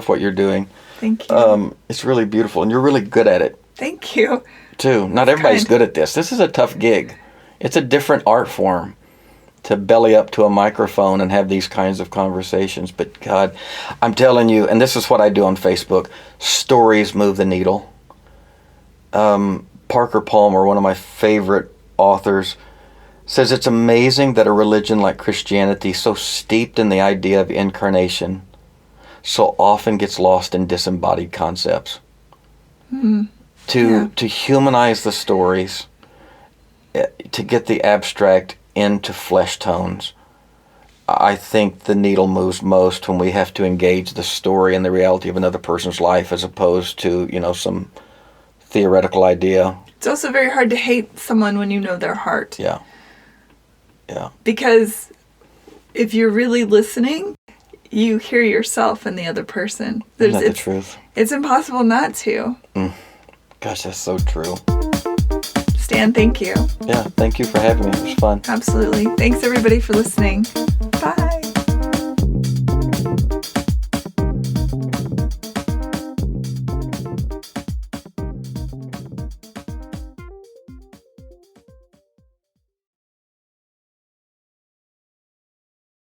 what you're doing. Thank you. It's really beautiful, and you're really good at it. Thank you. Too. Not everybody's good at this. This is a tough gig. It's a different art form to belly up to a microphone and have these kinds of conversations. But God, I'm telling you, and this is what I do on Facebook, stories move the needle. Parker Palmer, one of my favorite authors, says it's amazing that a religion like Christianity, so steeped in the idea of incarnation, so often gets lost in disembodied concepts. To humanize the stories, to get the abstract into flesh tones, I think the needle moves most when we have to engage the story and the reality of another person's life, as opposed to, some theoretical idea. It's also very hard to hate someone when you know their heart. Yeah. Because if you're really listening, you hear yourself in the other person. Isn't that the truth? It's impossible not to. Gosh, that's so true. Stan, thank you. Yeah, thank you for having me. It was fun. Absolutely. Thanks, everybody, for listening. Bye.